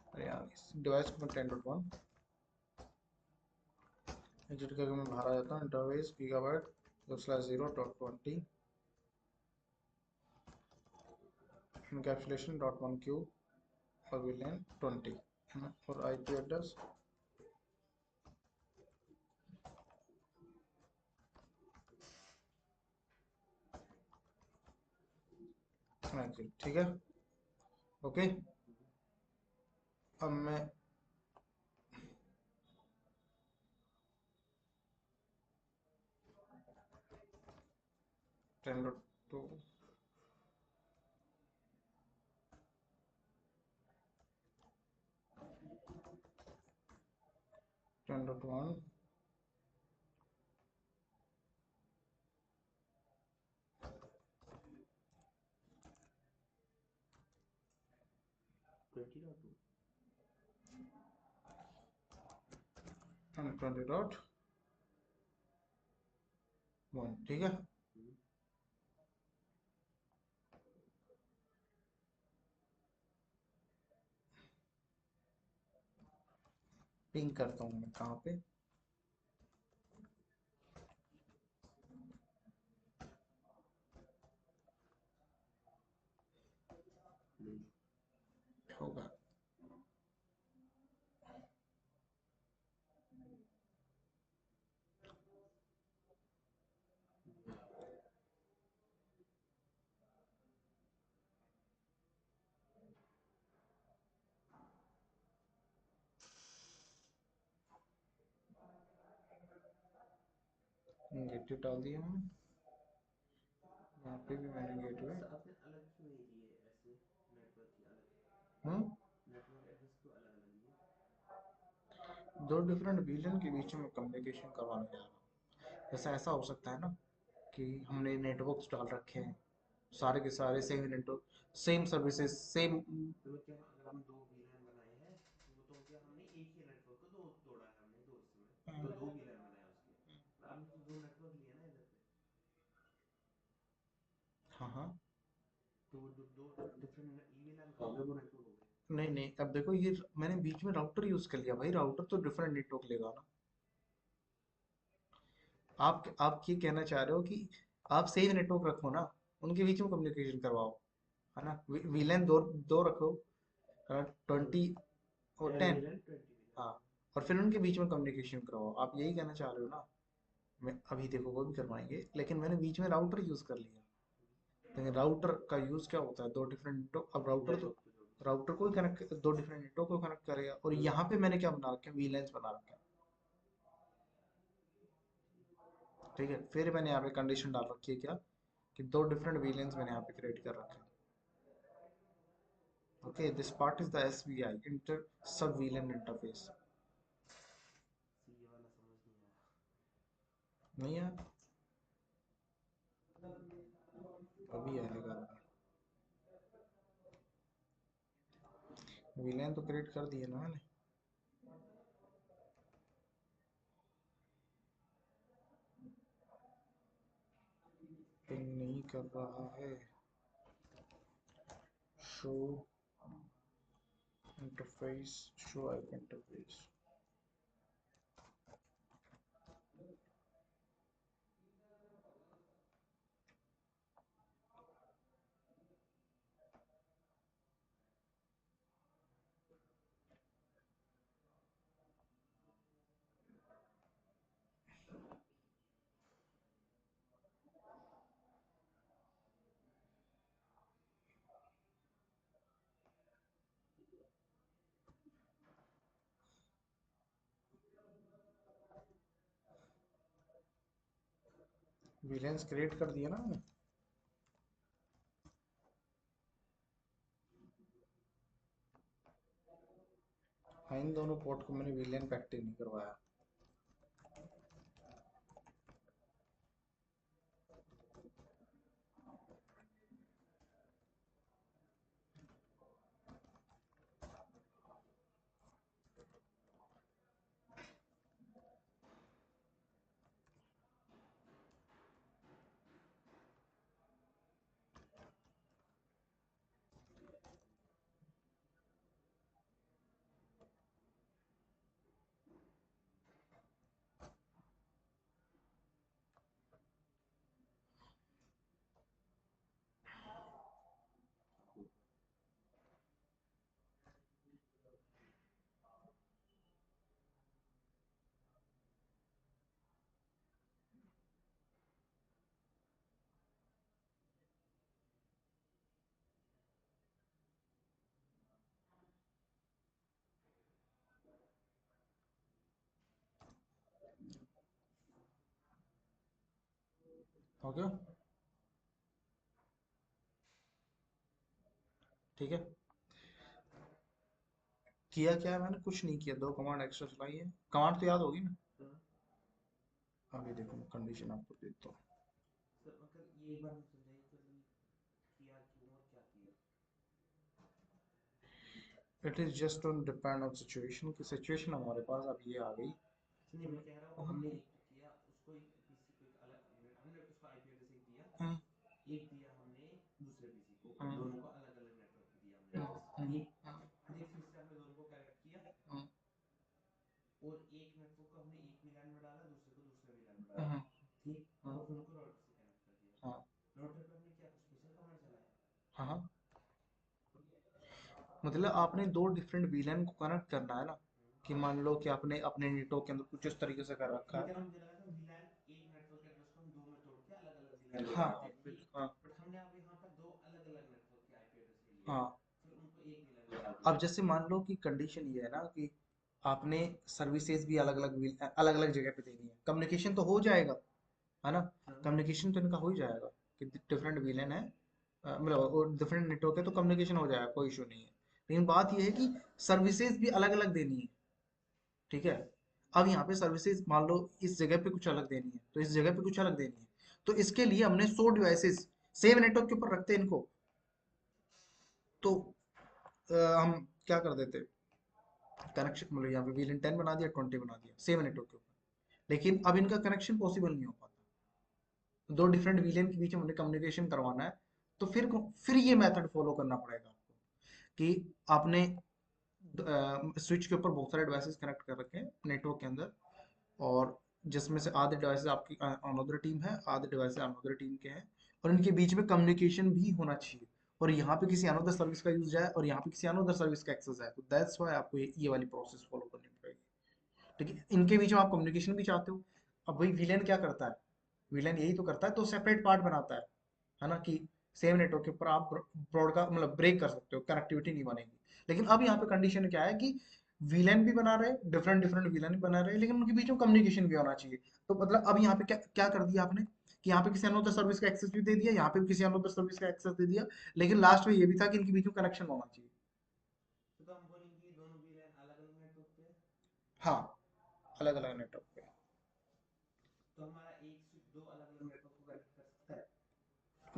अरे यार, इस डिवाइस को मैं 10.1 एग्जिट करके मैं बाहर आ जाता हूँ, interface gigabyte 0/0.20 encapsulation dot one Q और विलेन 20 है ना, और आईपी एड्रेस एग्जिट, ठीक है, ओके। अब मैं टेन डॉट टू 10.1 20.2, एंड 20.1, ठीक है। पिंग करता हूँ मैं कहाँ पे, होगा। ये गेटवे डाल दिया मैंने, यहाँ पे भी मैंने गेटवे। तो आपने अलग क्यों नहीं लिए ऐसे, नेटवर्क ही अलग, हम्म, नेटवर्क एड्रेस क्यों अलग अलग लिए? दो डिफरेंट विलेन के बीच में कम्युनिकेशन करवाने जा रहा हूँ। जैसा ऐसा हो सकता है ना कि हमने नेटवर्क्स डाल रखे हैं, सारे के सारे same network, same services, same. तो मैं क्या, अगर हम दो वीलैन बनाए हैं तो वो तो हो गया, हमने एक ही नेटवर्क को दो तोड़ा है हमने दो हिस्से में, तो दो वीलैन बनाए उसके, पर आपने तो दो नेटवर्क लिए ना इधर पे, हाँ हाँ, तो वो जो दो डिफरेंट वीलैन का हो गया वो नेटवर्क हो गए। नहीं नहीं, अब देखो ये मैंने बीच में राउटर यूज कर लिया भाई, राउटर तो डिफरेंट नेटवर्क लेगा ना। आप ये कहना चाह रहे हो कि आप सेम नेटवर्क रखो ना, उनके बीच में कम्युनिकेशन करवाओ, है ना। वीलैन दो दो रखो, 20 और 10 10। वीलैन 20 वीलैन, हाँ, हाँ। और फिर उनके बीच में कम्युनिकेशन करवाओ, आप यही कहना चाह रहे हो ना। मैं अभी देखो वो भी करवाएंगे, लेकिन मैंने बीच में राउटर यूज कर लिया। लेकिन राउटर का यूज क्या होता है, दो डिफरेंट नेटवर्क, अब राउटर तो नेटवर्क को जोड़ने के लिए। राउटर को कनेक्ट, दो डिफरेंट नेटवर्क को कनेक्ट करेगा, और यहाँ पे मैंने क्या बना रखे हैं, वीलैंस बना रखे हैं, ठीक है। फिर मैंने यहाँ पे कंडीशन डाल रखी है क्या, कि दो डिफरेंट वीलैंस मैंने यहाँ पे क्रिएट कर रखे हैं, okay. This part is the SVI, inter sub villain interface. See ये वाला समझ नहीं आया। नहीं यार, अभी आएगा, वीलन तो क्रिएट कर दिए ना मैंने। पिंग नहीं कर रहा है, show interface, show IP interface. VLANs create कर दिया ना मैंने। हाँ, इन दोनों पोर्ट को मैंने विलेन पे एक्टिव नहीं करवाया। हो गया? ठीक है। किया क्या है मैंने? कुछ नहीं किया, दो कमांड एक्स्ट्रा चलाई है। कमांड तो याद होगी ना? हाँ अभी देखो मैं कंडीशन आपको देता हूँ। सर, मगर ये एक बार हम समझाइए तो नहीं, किया क्यों और क्या किया? It is just on depend on situation, की सिचुएशन हमारे पास अब ये आ गई। अच्छा नहीं, मैं कह रहा हूँ हमने एक तो किया उसको, एक पीसी को एक अलग हमने उसको आईपी एड्रेस एक दिया, हम्म, एक दिया हमने दूसरे पीसी को, हम्म, दोनों को अलग अलग नेटवर्क पे दिया हमने हम्म, एड्रेस, हम्म, ठीक। फिर फिर से हमने दोनों को कनेक्ट किया, हम्म, और एक नेटवर्क को हमने एक वीलैन में डाला, दूसरे को दूसरे वीलैन में डाला, हम्म, ठीक। हम्म, और फिर उनको राउटर से कनेक्ट कर दिया। हाँ, राउटर पे हमने क्या कुछ स्पेशल कमांड चलाया? हाँ, हाँ। मतलब आपने दो डिफरेंट वीलन को कनेक्ट करना है ना, कि मान लो कि आपने अपने नेटवर्क के अंदर कुछ इस तरीके से कर रखा ठीक है ना, है। मुझे लगा था वीलैन एक नेटवर्क एड्रेस को हम दो में तोड़ के अलग अलग वीलैन में हाँ, डालते हाँ, हैं, ठीक। बिल्कुल, हाँ, बट हमने अब यहाँ पर दो अलग अलग नेटवर्क के आईपी एड्रेस ले लिए, हाँ। फिर उनको एक वीलैन में डाल अब दिया। जैसे मान लो कि कंडीशन ये है ना कि आपने सर्विसेज भी अलग अलग जगह पे देनी है, कम्युनिकेशन तो हो जाएगा, है ना? हाँ कम्युनिकेशन तो इनका हो ही जाएगा कि डिफरेंट विलेन है, मतलब डिफरेंट नेटवर्क है, तो कम्युनिकेशन हो जाएगा, कोई इशू नहीं है। लेकिन बात यह है कि सर्विसेज भी अलग अलग देनी है, ठीक है? अब यहाँ पे सर्विसेज मान लो इस जगह पे कुछ अलग देनी है, तो इस जगह पे कुछ अलग देनी है, तो इसके लिए हमने 100 डिवाइसेस सेम नेटवर्क के ऊपर रखते हैं इनको, तो हम क्या कर देते, कनेक्शन मतलब यहाँ पे वीलन 10 बना दिया, 20 बना दिया सेम नेटवर्क के ऊपर। लेकिन अब इनका कनेक्शन पॉसिबल नहीं हो पाता, दो डिफरेंट वीलन के बीच में हमने कम्युनिकेशन करवाना है, तो फिर ये मेथड फॉलो करना पड़ेगा आपको कि आपने स्विच के ऊपर बहुत सारे डिवाइसेस कनेक्ट कर रखे हैं नेटवर्क के अंदर, और जिसमें से आधे डिवाइसेस आपकी अनदर टीम है, आधे डिवाइसेस अनदर टीम के हैं, और इनके बीच में कम्युनिकेशन भी होना चाहिए, और यहाँ पे किसी अनदर सर्विस का यूज जाए और यहाँ पे किसी अनदर सर्विस का एक्सेस है, तो दैट्स व्हाई आपको ये वाली प्रोसेस फॉलो करनी पड़ेगी। ठीक है, इनके बीच में आप कम्युनिकेशन भी चाहते हो। अब वही विलेन क्या करता है, विलेन यही तो करता है, तो सेपरेट पार्ट बनाता है ना, कि सेम नेटवर्क के ऊपर आप ब्रॉडकास्ट मतलब ब्रेक कर सकते हो, कनेक्टिविटी नहीं बनेगी। लेकिन अब यहाँ पे कंडीशन क्या है कि विलेन भी बना रहे, डिफरेंट डिफरेंट विलेन भी बना रहे, लेकिन उनके बीच में कम्युनिकेशन भी होना चाहिए। तो मतलब अब यहाँ पे क्या क्या कर दिया आपने कि यहाँ पे किसी अनदर सर्विस का एक्सेस भी दे दिया, यहाँ पे भी किसी अनदर सर्विस का एक्सेस दे दिया, लेकिन लास्ट में ये भी था कि इनके बीच में कनेक्शन होना चाहिए। तो हम बोलेंगे ये दोनों वीलैन अलग अलग नेटवर्क पे है, हाँ, अलग अलग नेटवर्क पे। तो हमारा एक स्विच दो अलग अलग नेटवर्क को कनेक्ट कर सकता है?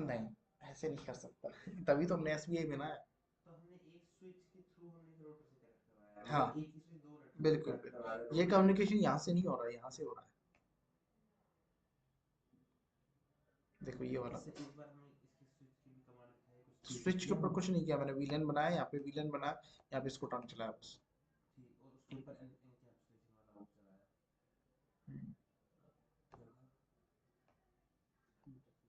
नहीं, ऐसे नहीं कर सकता। तभी तो हमने एसबीआई बनाया। तो हमने एक स्विच के थ्रू हमने राउटर से कनेक्ट करवाया है, हाँ, मतलब एक ही स्विच दो नेटवर्क को बिल्कुल कनेक्ट करवा रहा है बिल्कुल, ये राउटर से। कम्युनिकेशन यहाँ से नहीं हो रहा है, यहाँ से हो रहा है। देखो ये वाला, इससे इस बार हमें इसके स्विच की भी कमांड दिखाई, कुछ चेंजेस स्विच के किया ऊपर हमने? कुछ नहीं किया मैंने, विलन बनाया, यहाँ पे विलन बनाया, यहाँ पे इसको टर्न चलाया बस। ठीक, और उसके ऊपर इनकैप स्विचिंग वाला वो चलाया। चलो, इंटरफेस की जो देखी थी।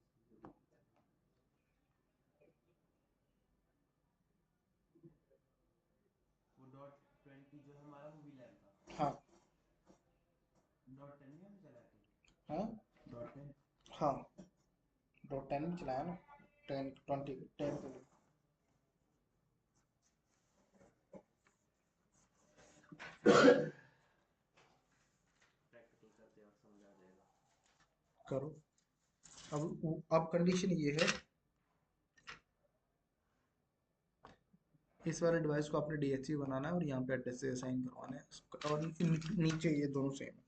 वो .20 जो हमारा वो वीलैन था, हाँ, .10 भी हमने चलाया कहीं? हाँ, .10। हाँ, दो 10 भी चलाया ना, 10 20 10 के लिए। प्रैक्टिकल करते वक्त समझ आ जाएगा। करो। अब कंडीशन ये है, इस वाले डिवाइस को आपने डीएचसी बनाना है और यहाँ पे एड्रेस से असाइन करवाना है, और नीचे ये दोनों सेम है।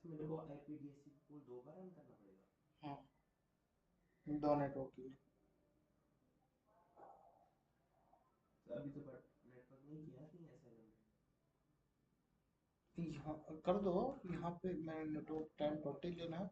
इसमें मेरे को आईपीडीएससी पोल 2 बार रन करना पड़ेगा? हाँ, दो नेटवर्क के लिए। तो अभी तो बट नेटवर्क नहीं किया कहीं असाइनमेंट। यहाँ कर दो, यहाँ पे मैंने नेटवर्क टाइम 20 लेना है।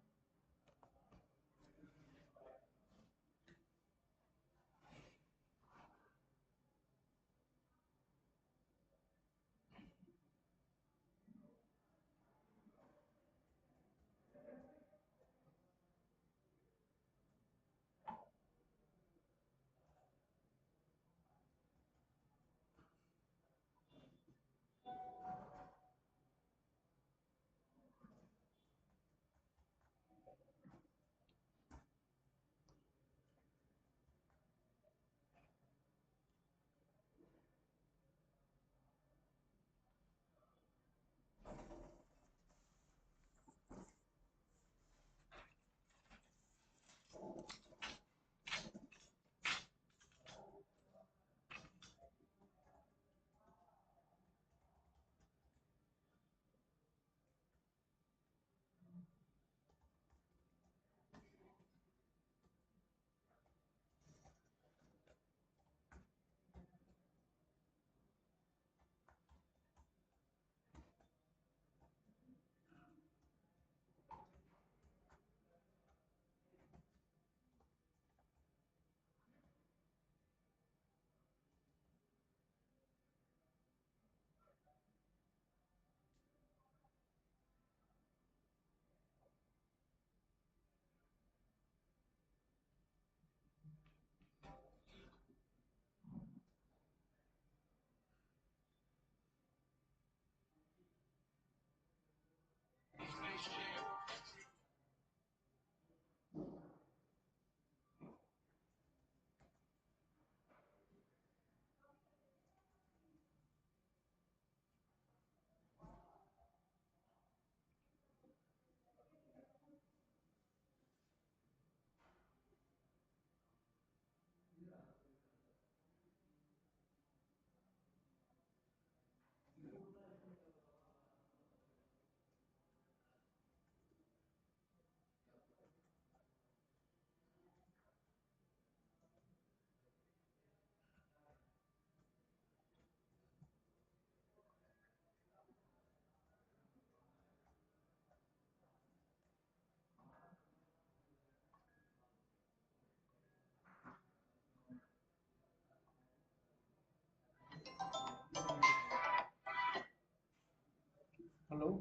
हेलो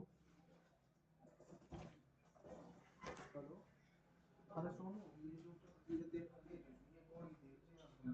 हेलो, अरे सोनू, ये जो धीरे देर लगे ये कौन देर से आता है?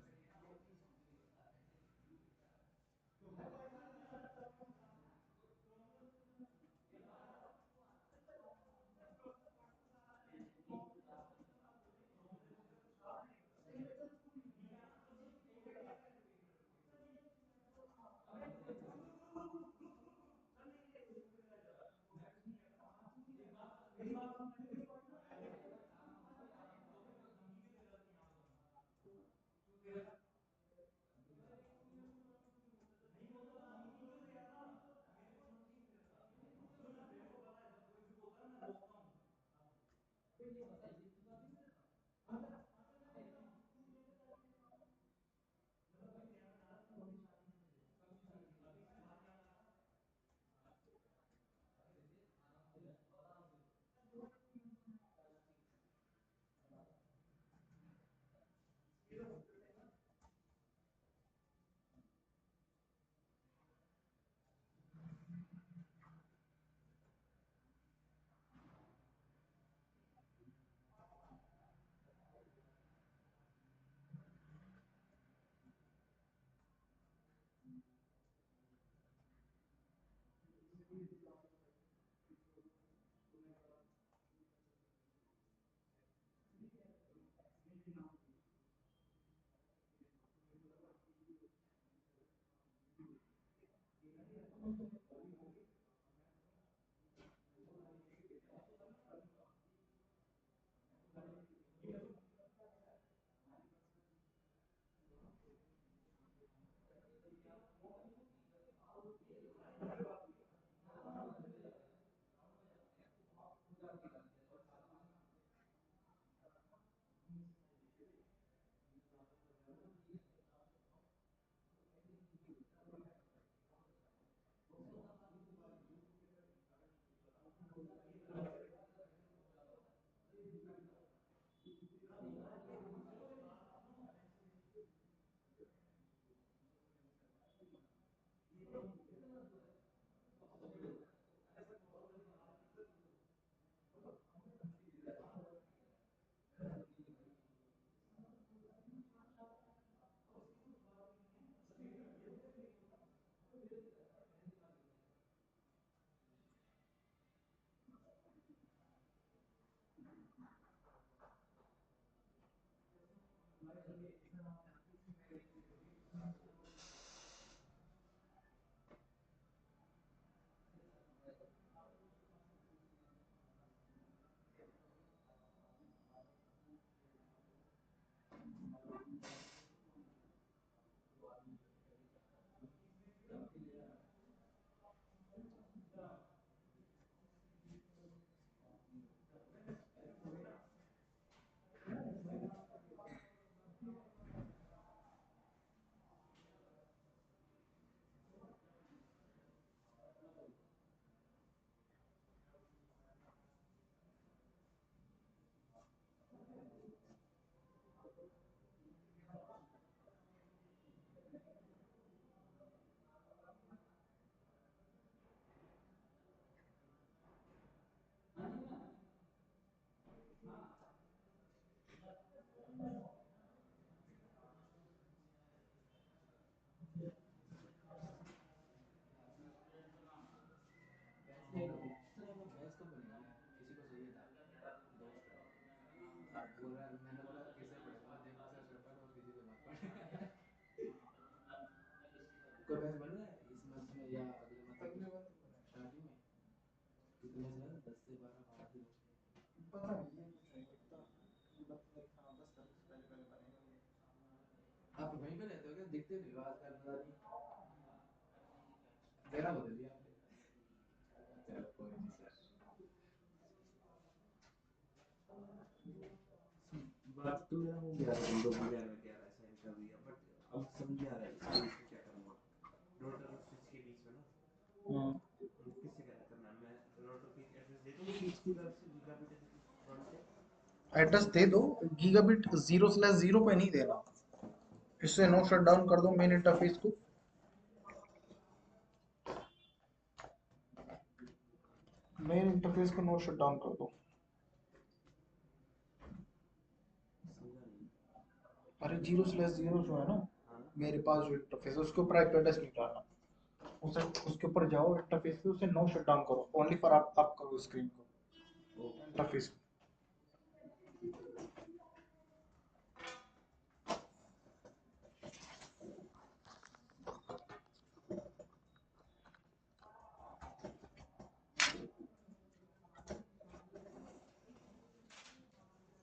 भैंस कब बनेगी? किसी को चाहिए था, दोस्त है। अब बोल रहा है, मैंने बोला किसे पड़ेगा, मुझे 50,000 रुपये और किसी को मत पड़े। कोई भैंस बन रहा है इस मंथ में या अगले मंथ में? अगले मंथ में स्टार्टिंग में कितने से? 10 से 12 पता नहीं, ये कुछ नहीं दिखता। मतलब हाँ, 10 तारीख से पहले पहले बनेगा ये। आप वहीं पे रहते हो क्या? दिखते नहीं हो आजकल, पता नहीं चेहरा बदल दिया आपने। चलो कोई नहीं सर। बात तो मेरा हो गया था 2011 में साइन कर दिया, बट अब समझ नहीं आ रहा है इसके बीच में क्या करूँगा। रोटर और स्विच के बीच में ना, किससे कनेक्ट करना है? मैं रोटर पे एड्रेस दे दूँ स्विच की तरफ से गीगाबिट फ्रंट से। एड्रेस दे दो, गीगाबिट 0/0 पे नहीं देना, इससे नो शट डाउन कर दो मेन इंटरफेस को। मेन इंटरफेस को नो शट डाउन कर दो। समझा नहीं। अरे 0/0 जो है ना, हाँ ना। मेरे पास जो इंटरफेस है उसके ऊपर आईपी एड्रेस नहीं डालना। उसे उसके ऊपर जाओ इंटरफेस पे, उसे नो शट डाउन करो, ओनली फॉर आप करो स्क्रीन को, okay. Interface.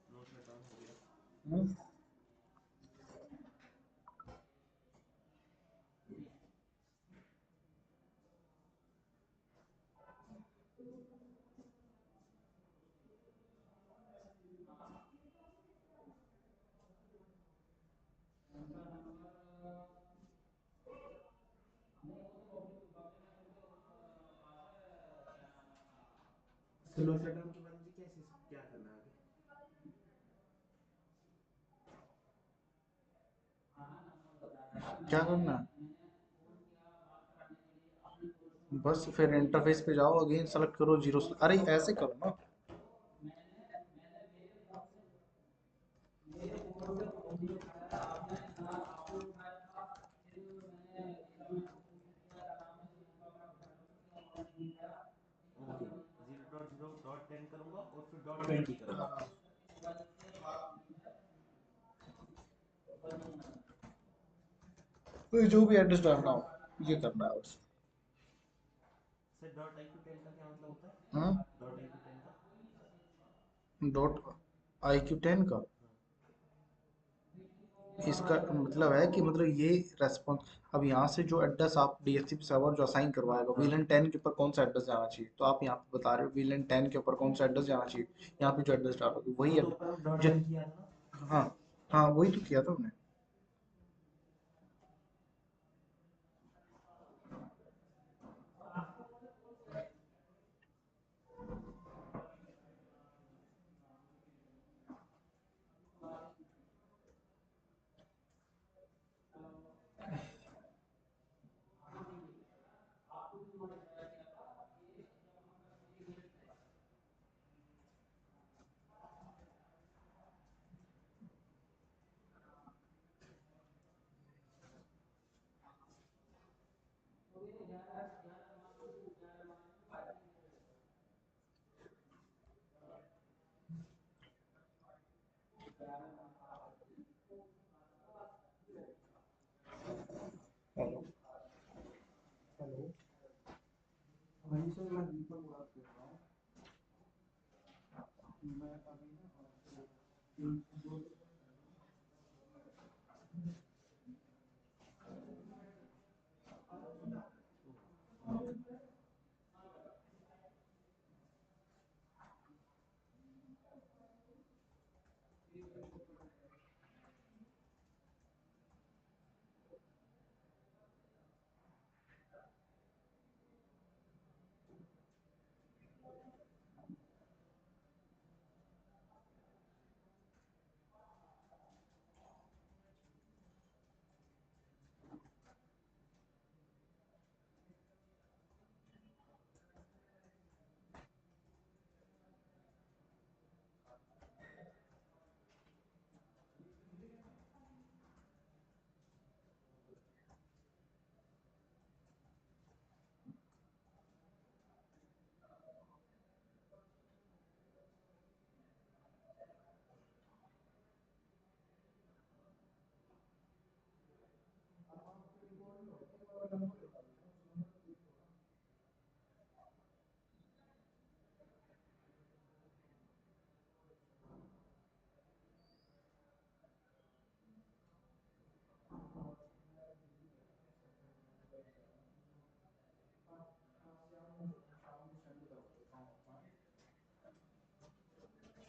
No shut down हो गया। हम्म। स्लो शट डाउन के बाद मुझे कैसे क्या करना है आगे? क्या करना है? बस फिर इंटरफेस पे जाओ, अगेन सेलेक्ट करो जीरो। अरे ऐसे करो ना। ओके, 0.0.10 करूँगा और फिर .20 करूँगा। तो जो भी एड्रेस डालना हो ये करना है बस। सर .IQ10 का क्या मतलब होता है? हम्म। .IQ10 का? .IQ10 का हाँ। इसका मतलब है कि मतलब ये रेस्पॉन्स, अब यहाँ से जो एड्रेस आप डीएचसीपी सर्वर जो असाइन करवाएगा हाँ। VLAN 10 के ऊपर कौन सा एड्रेस जाना चाहिए, तो आप यहाँ पे बता रहे हो VLAN 10 के ऊपर कौन सा एड्रेस जाना चाहिए, यहाँ पे जो एड्रेस डालोगे वो वही तो ऊपर हम जिन। .1 किया था ना। हाँ हाँ, वही तो किया था हमने। हेलो। हेलो। हाँ जी सर, मैं दीपक बात कर रहा हूँ। मैं अभी ना आपको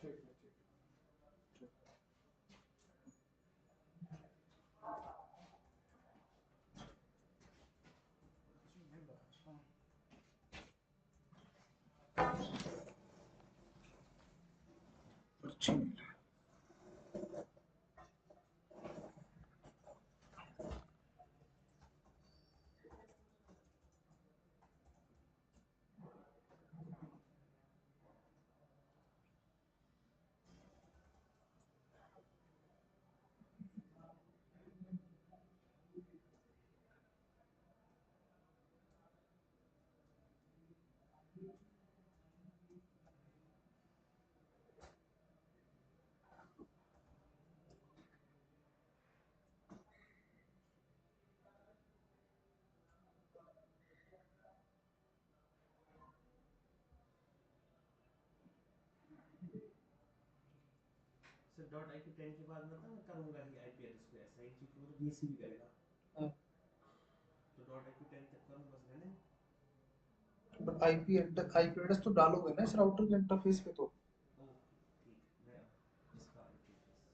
ठीक है, ठीक है। अच्छी नहीं है। सर डॉट आई पी 10 के बाद मतलब मैं करूँगा ही आई पी एड्रेस को असाइन, क्योंकि वो तो डीएससी भी करेगा। हाँ, तो डॉट आई पी 10 तक करूँ बस रहने। बट आईपी एड्रेस तो डालोगे ना इस राउटर के इंटरफेस पे तो। ओके ठीक है, मैं अब इसका I P address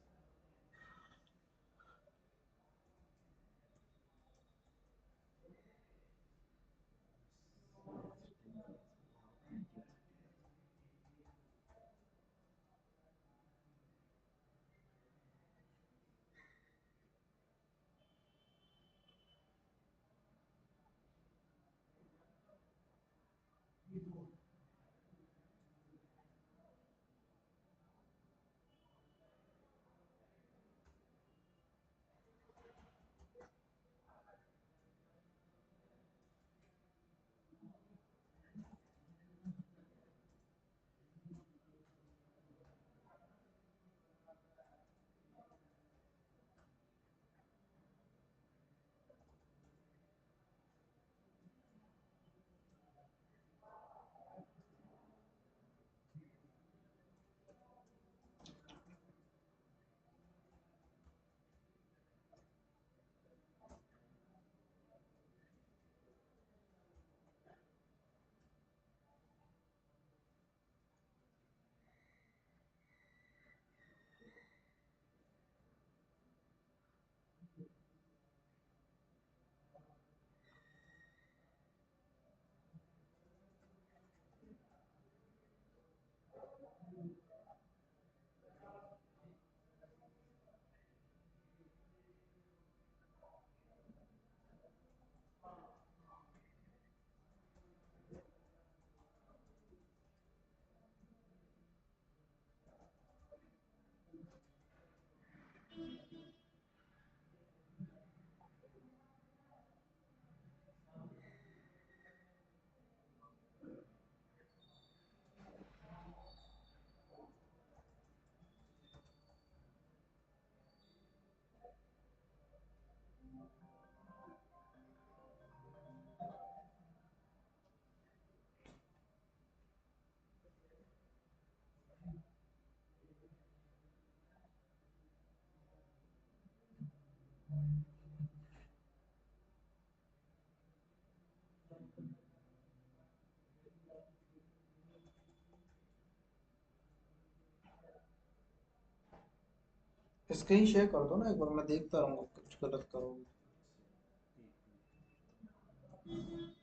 screen share कर दो ना एक बार, मैं देखता रहूंगा कुछ गलत करोगे। से एक मिनट।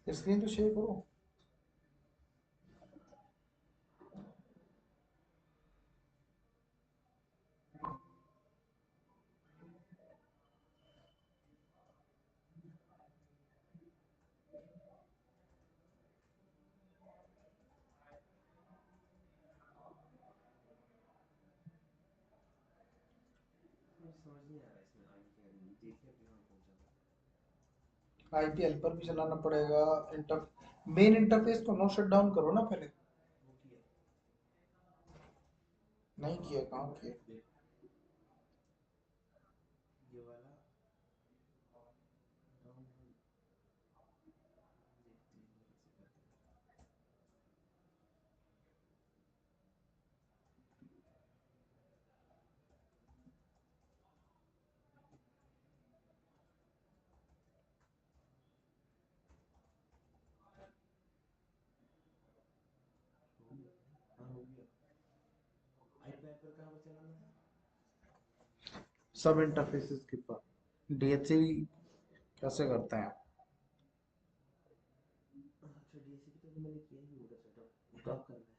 स्क्रीन तो शेयर करो। समझ नहीं आ रहा इसमें आगे क्या करेंगे, देखते हैं अभी कहाँ पहुंचा था। आईपी हेल्पर भी चलाना पड़ेगा। इंटर मेन इंटरफेस को नो शट डाउन करो ना पहले। वो किया। नहीं किया, कहाँ किया? देख, ये वाला डाउन डाउन, देखते हैं कैसे करते हैं। हो गया क्या? हाँ हो गया। आईपैड पर कहाँ पर चलाना था? सब इंटरफेसेस के पास डीएचसी कैसे करते हैं? अच्छा डीएससी तो मैंने किया ही होगा सेटअप, वो कब करना है?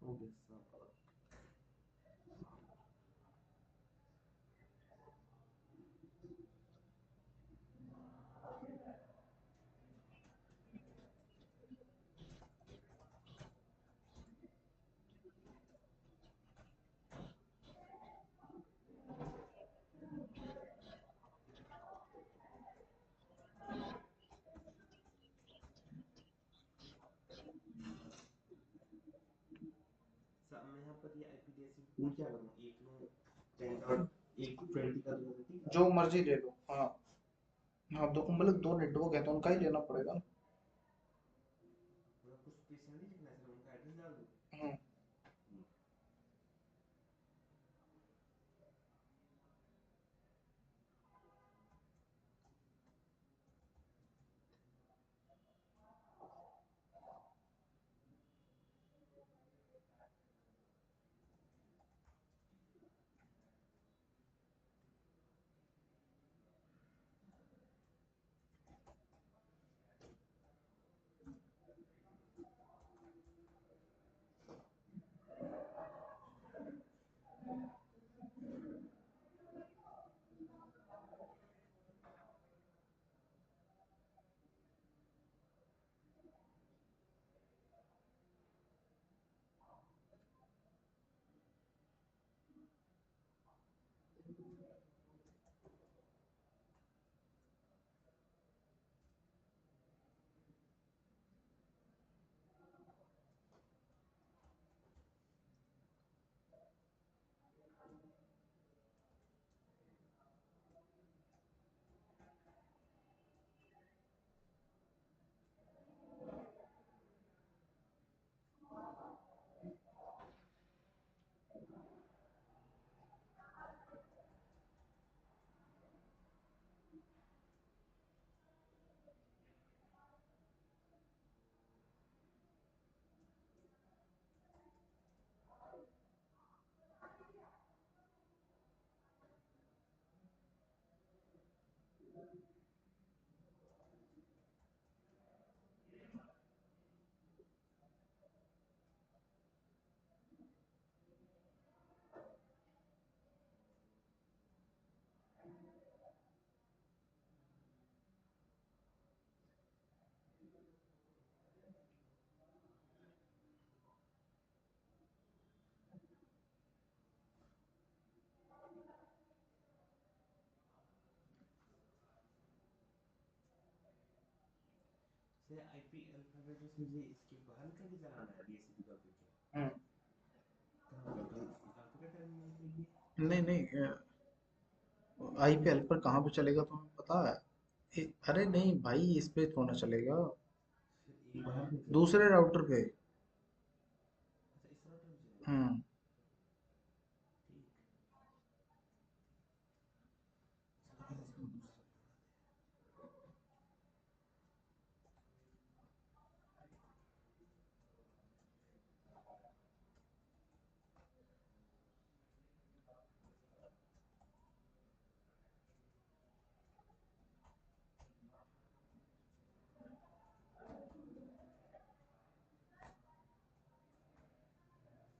हो गया सब। मैं यहाँ पर ये आईपी डीएससी मैं क्या करूँ, एक लूँ 10 का, एक 20 का दूँ, 30 का? जो मर्जी ले लो, हाँ। हाँ, दो मतलब दो नेटवर्क है तो उनका ही लेना पड़ेगा ना। मतलब कुछ स्पेशल नहीं लिखना है, सिर्फ उनका एड्रेस डाल दूँ? हम्म। ठीक। से आईपी अल्फाबेट मुझे इसके बाहर निकल के चलाना है डीएससी कॉन्फ़िग के? हम्म। कहाँ पर आपका क्या टर्मिनल पे ये? नहीं नहीं, आईपी हेल्पर कहाँ पे चलेगा तुम्हें पता है? अरे नहीं भाई, इस पे थोड़ा चलेगा। फिर एक बाहर में चलेगा? दूसरे राउटर पे। अच्छा इस राउटर पे चलेगा? हम्म। ठीक। चलो पहले इसको दूसरा पे उड़ाते हैं।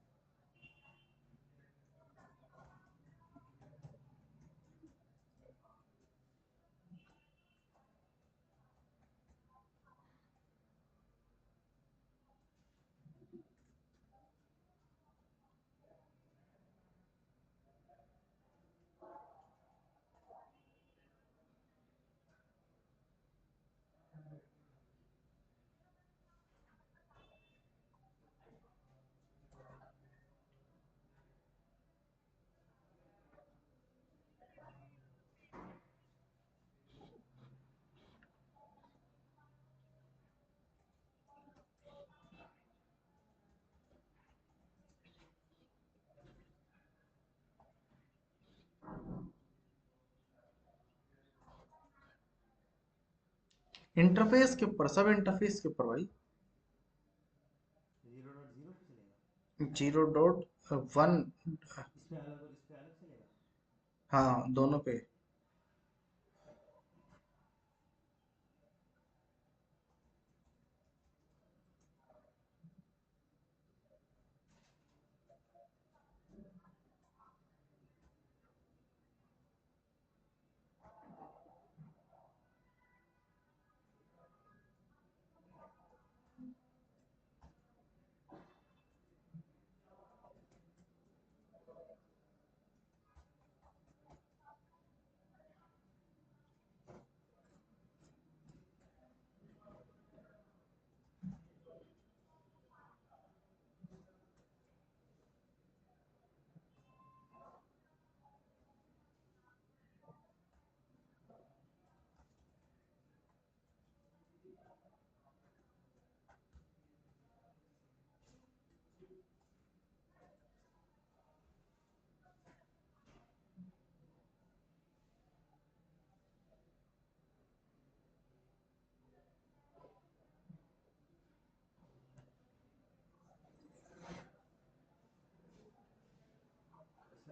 इंटरफेस के ऊपर, सब इंटरफेस के ऊपर भाई। 0.0 पे चलेगा? 0.1। इसमें अलग और इस पे अलग चलेगा? हाँ, दोनों पे।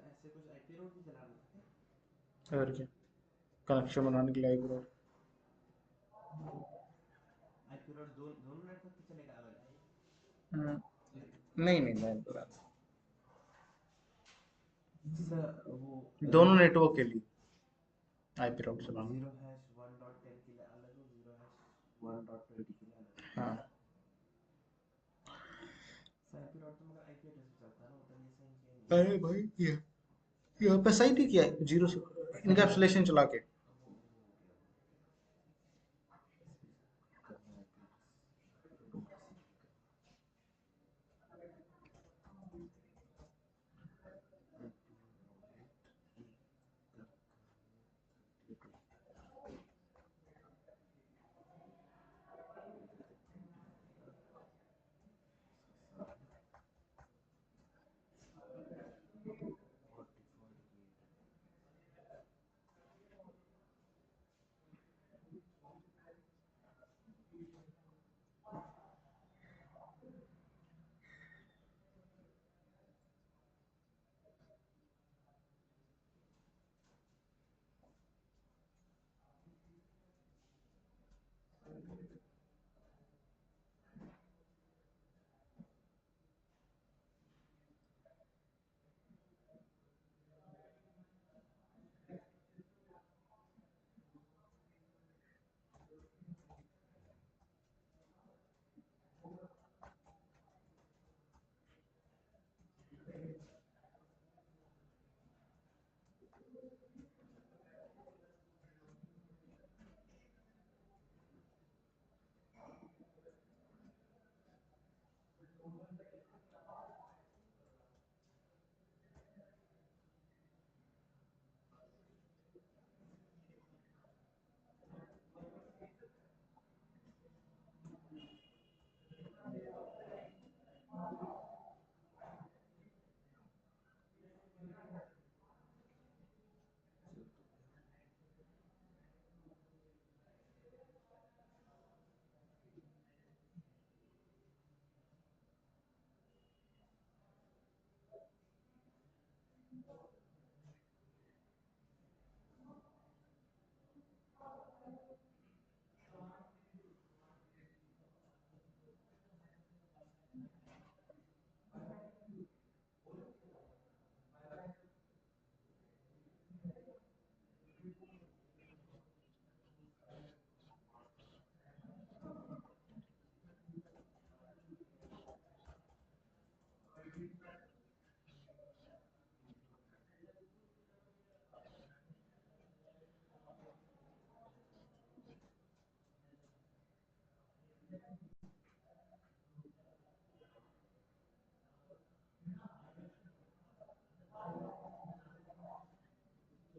ऐसे कुछ आईपी रोड भी चलाना था क्या? और क्या, कनेक्शन बनाने के लिए iPro। आईपी रोड दोनों नेटवर्क पे चलेगा अलग? हम्म, नहीं नहीं नहीं पूरा। सर वो दोनों रो नेटवर्क के लिए iPro चलाना। 0 हैश 1.10 के लिए अलग और 0 हैश 1.20 के लिए अलग? हाँ। सर आईपी रोड तो मगर आईपी एड्रेस पे चलता है ना, वो तो ये साइन किया ही नहीं है। अरे भाई, ये यहाँ पे सही नहीं किया है, जीरो से इनकैप्सुलेशन चला के। वो हो गया वो हो गया। इस पे करना आईपी एड्रेस रोड कैसे नहीं करना? आईपी रोड कर 32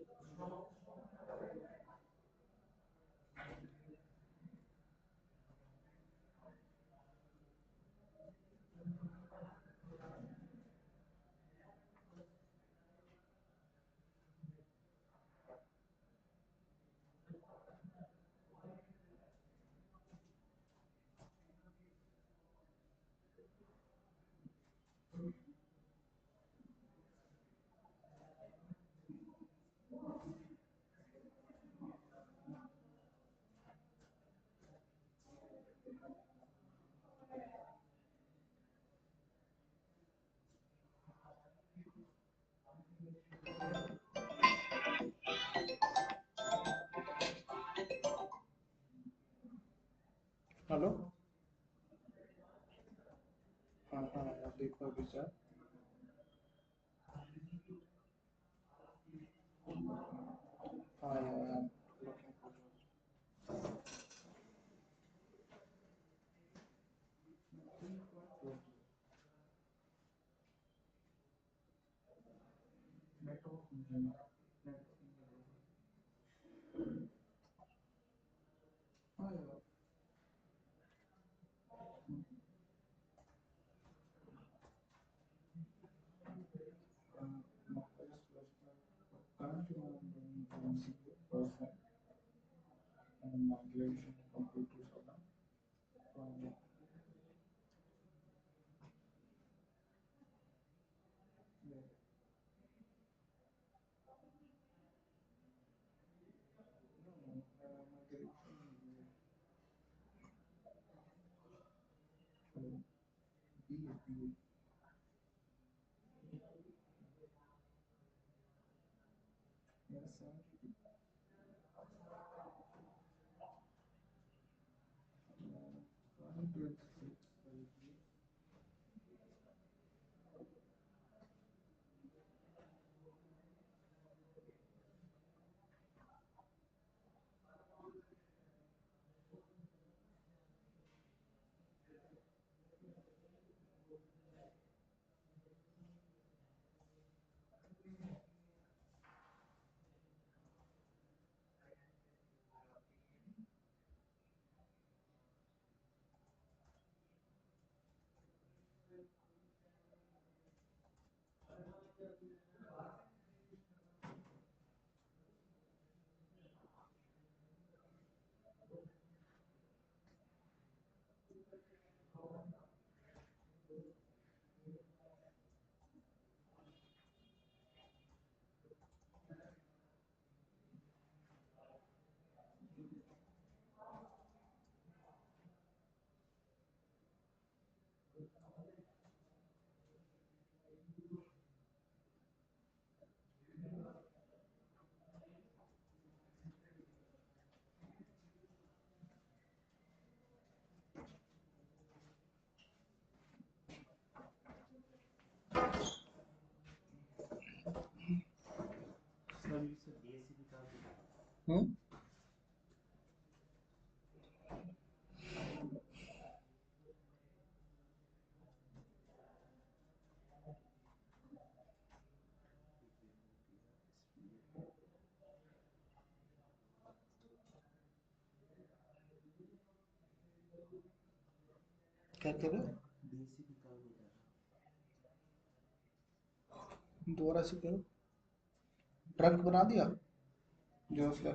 इसका सामना और डिफॉल्ट गेट। हेलो। हाँ हाँ यार, देखो अभी सर। हाँ यार, looking for jobs. Network engineer. Network engineer. हाँ यार। Currently I'm doing CA and my graduation completed so now. Yeah, no, no, my graduation is BA. Yes, 72. Currently it's 6. Sir इससे डीएससी भी काम नहीं कर रहा। हम्म। क्या कह रहे हो? डीएससी भी काम नहीं कर रहा। दोबारा से करो। ड्राफ्ट बना दिया जो उसका।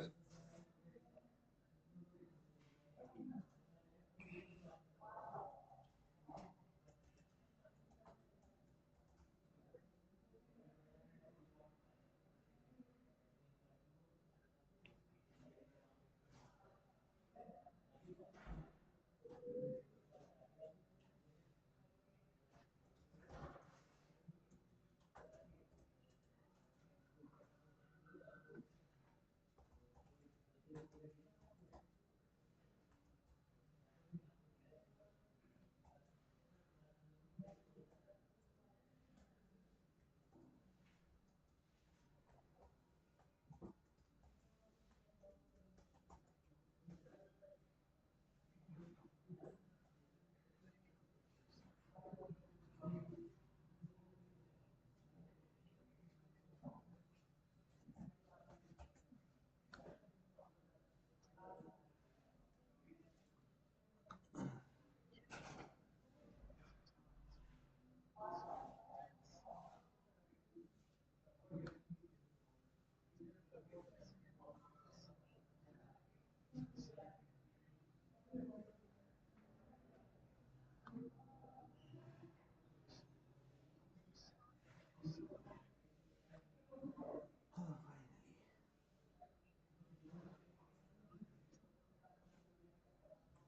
हाँ फाइनली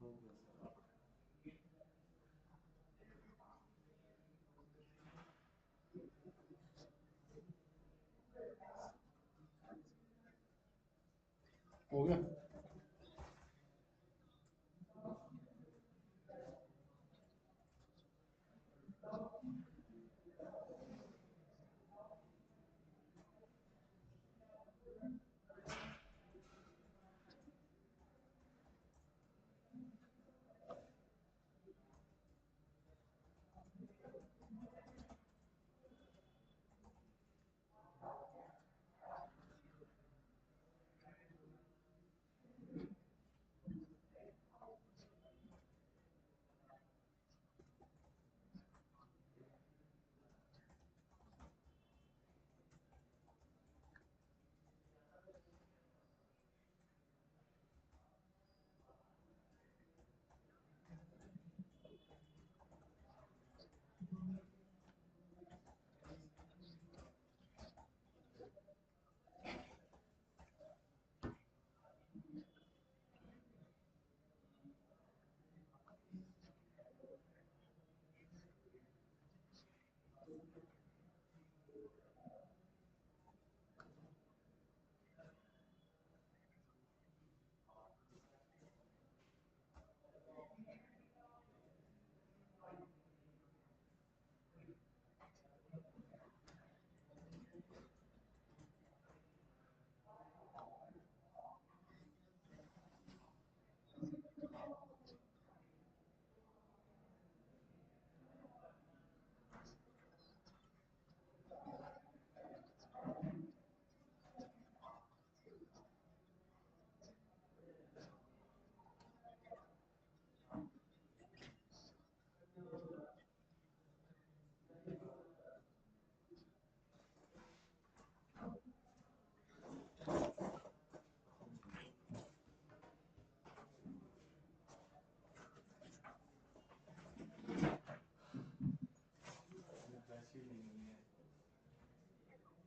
हो गया सर। हो गया।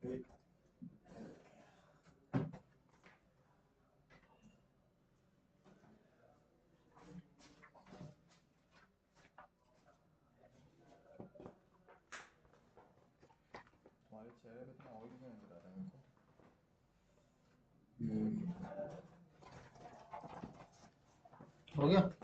तुम्हारे चेहरे पे इतना ऑयल क्यों नजर आ रहा है मेरे को? हो गया।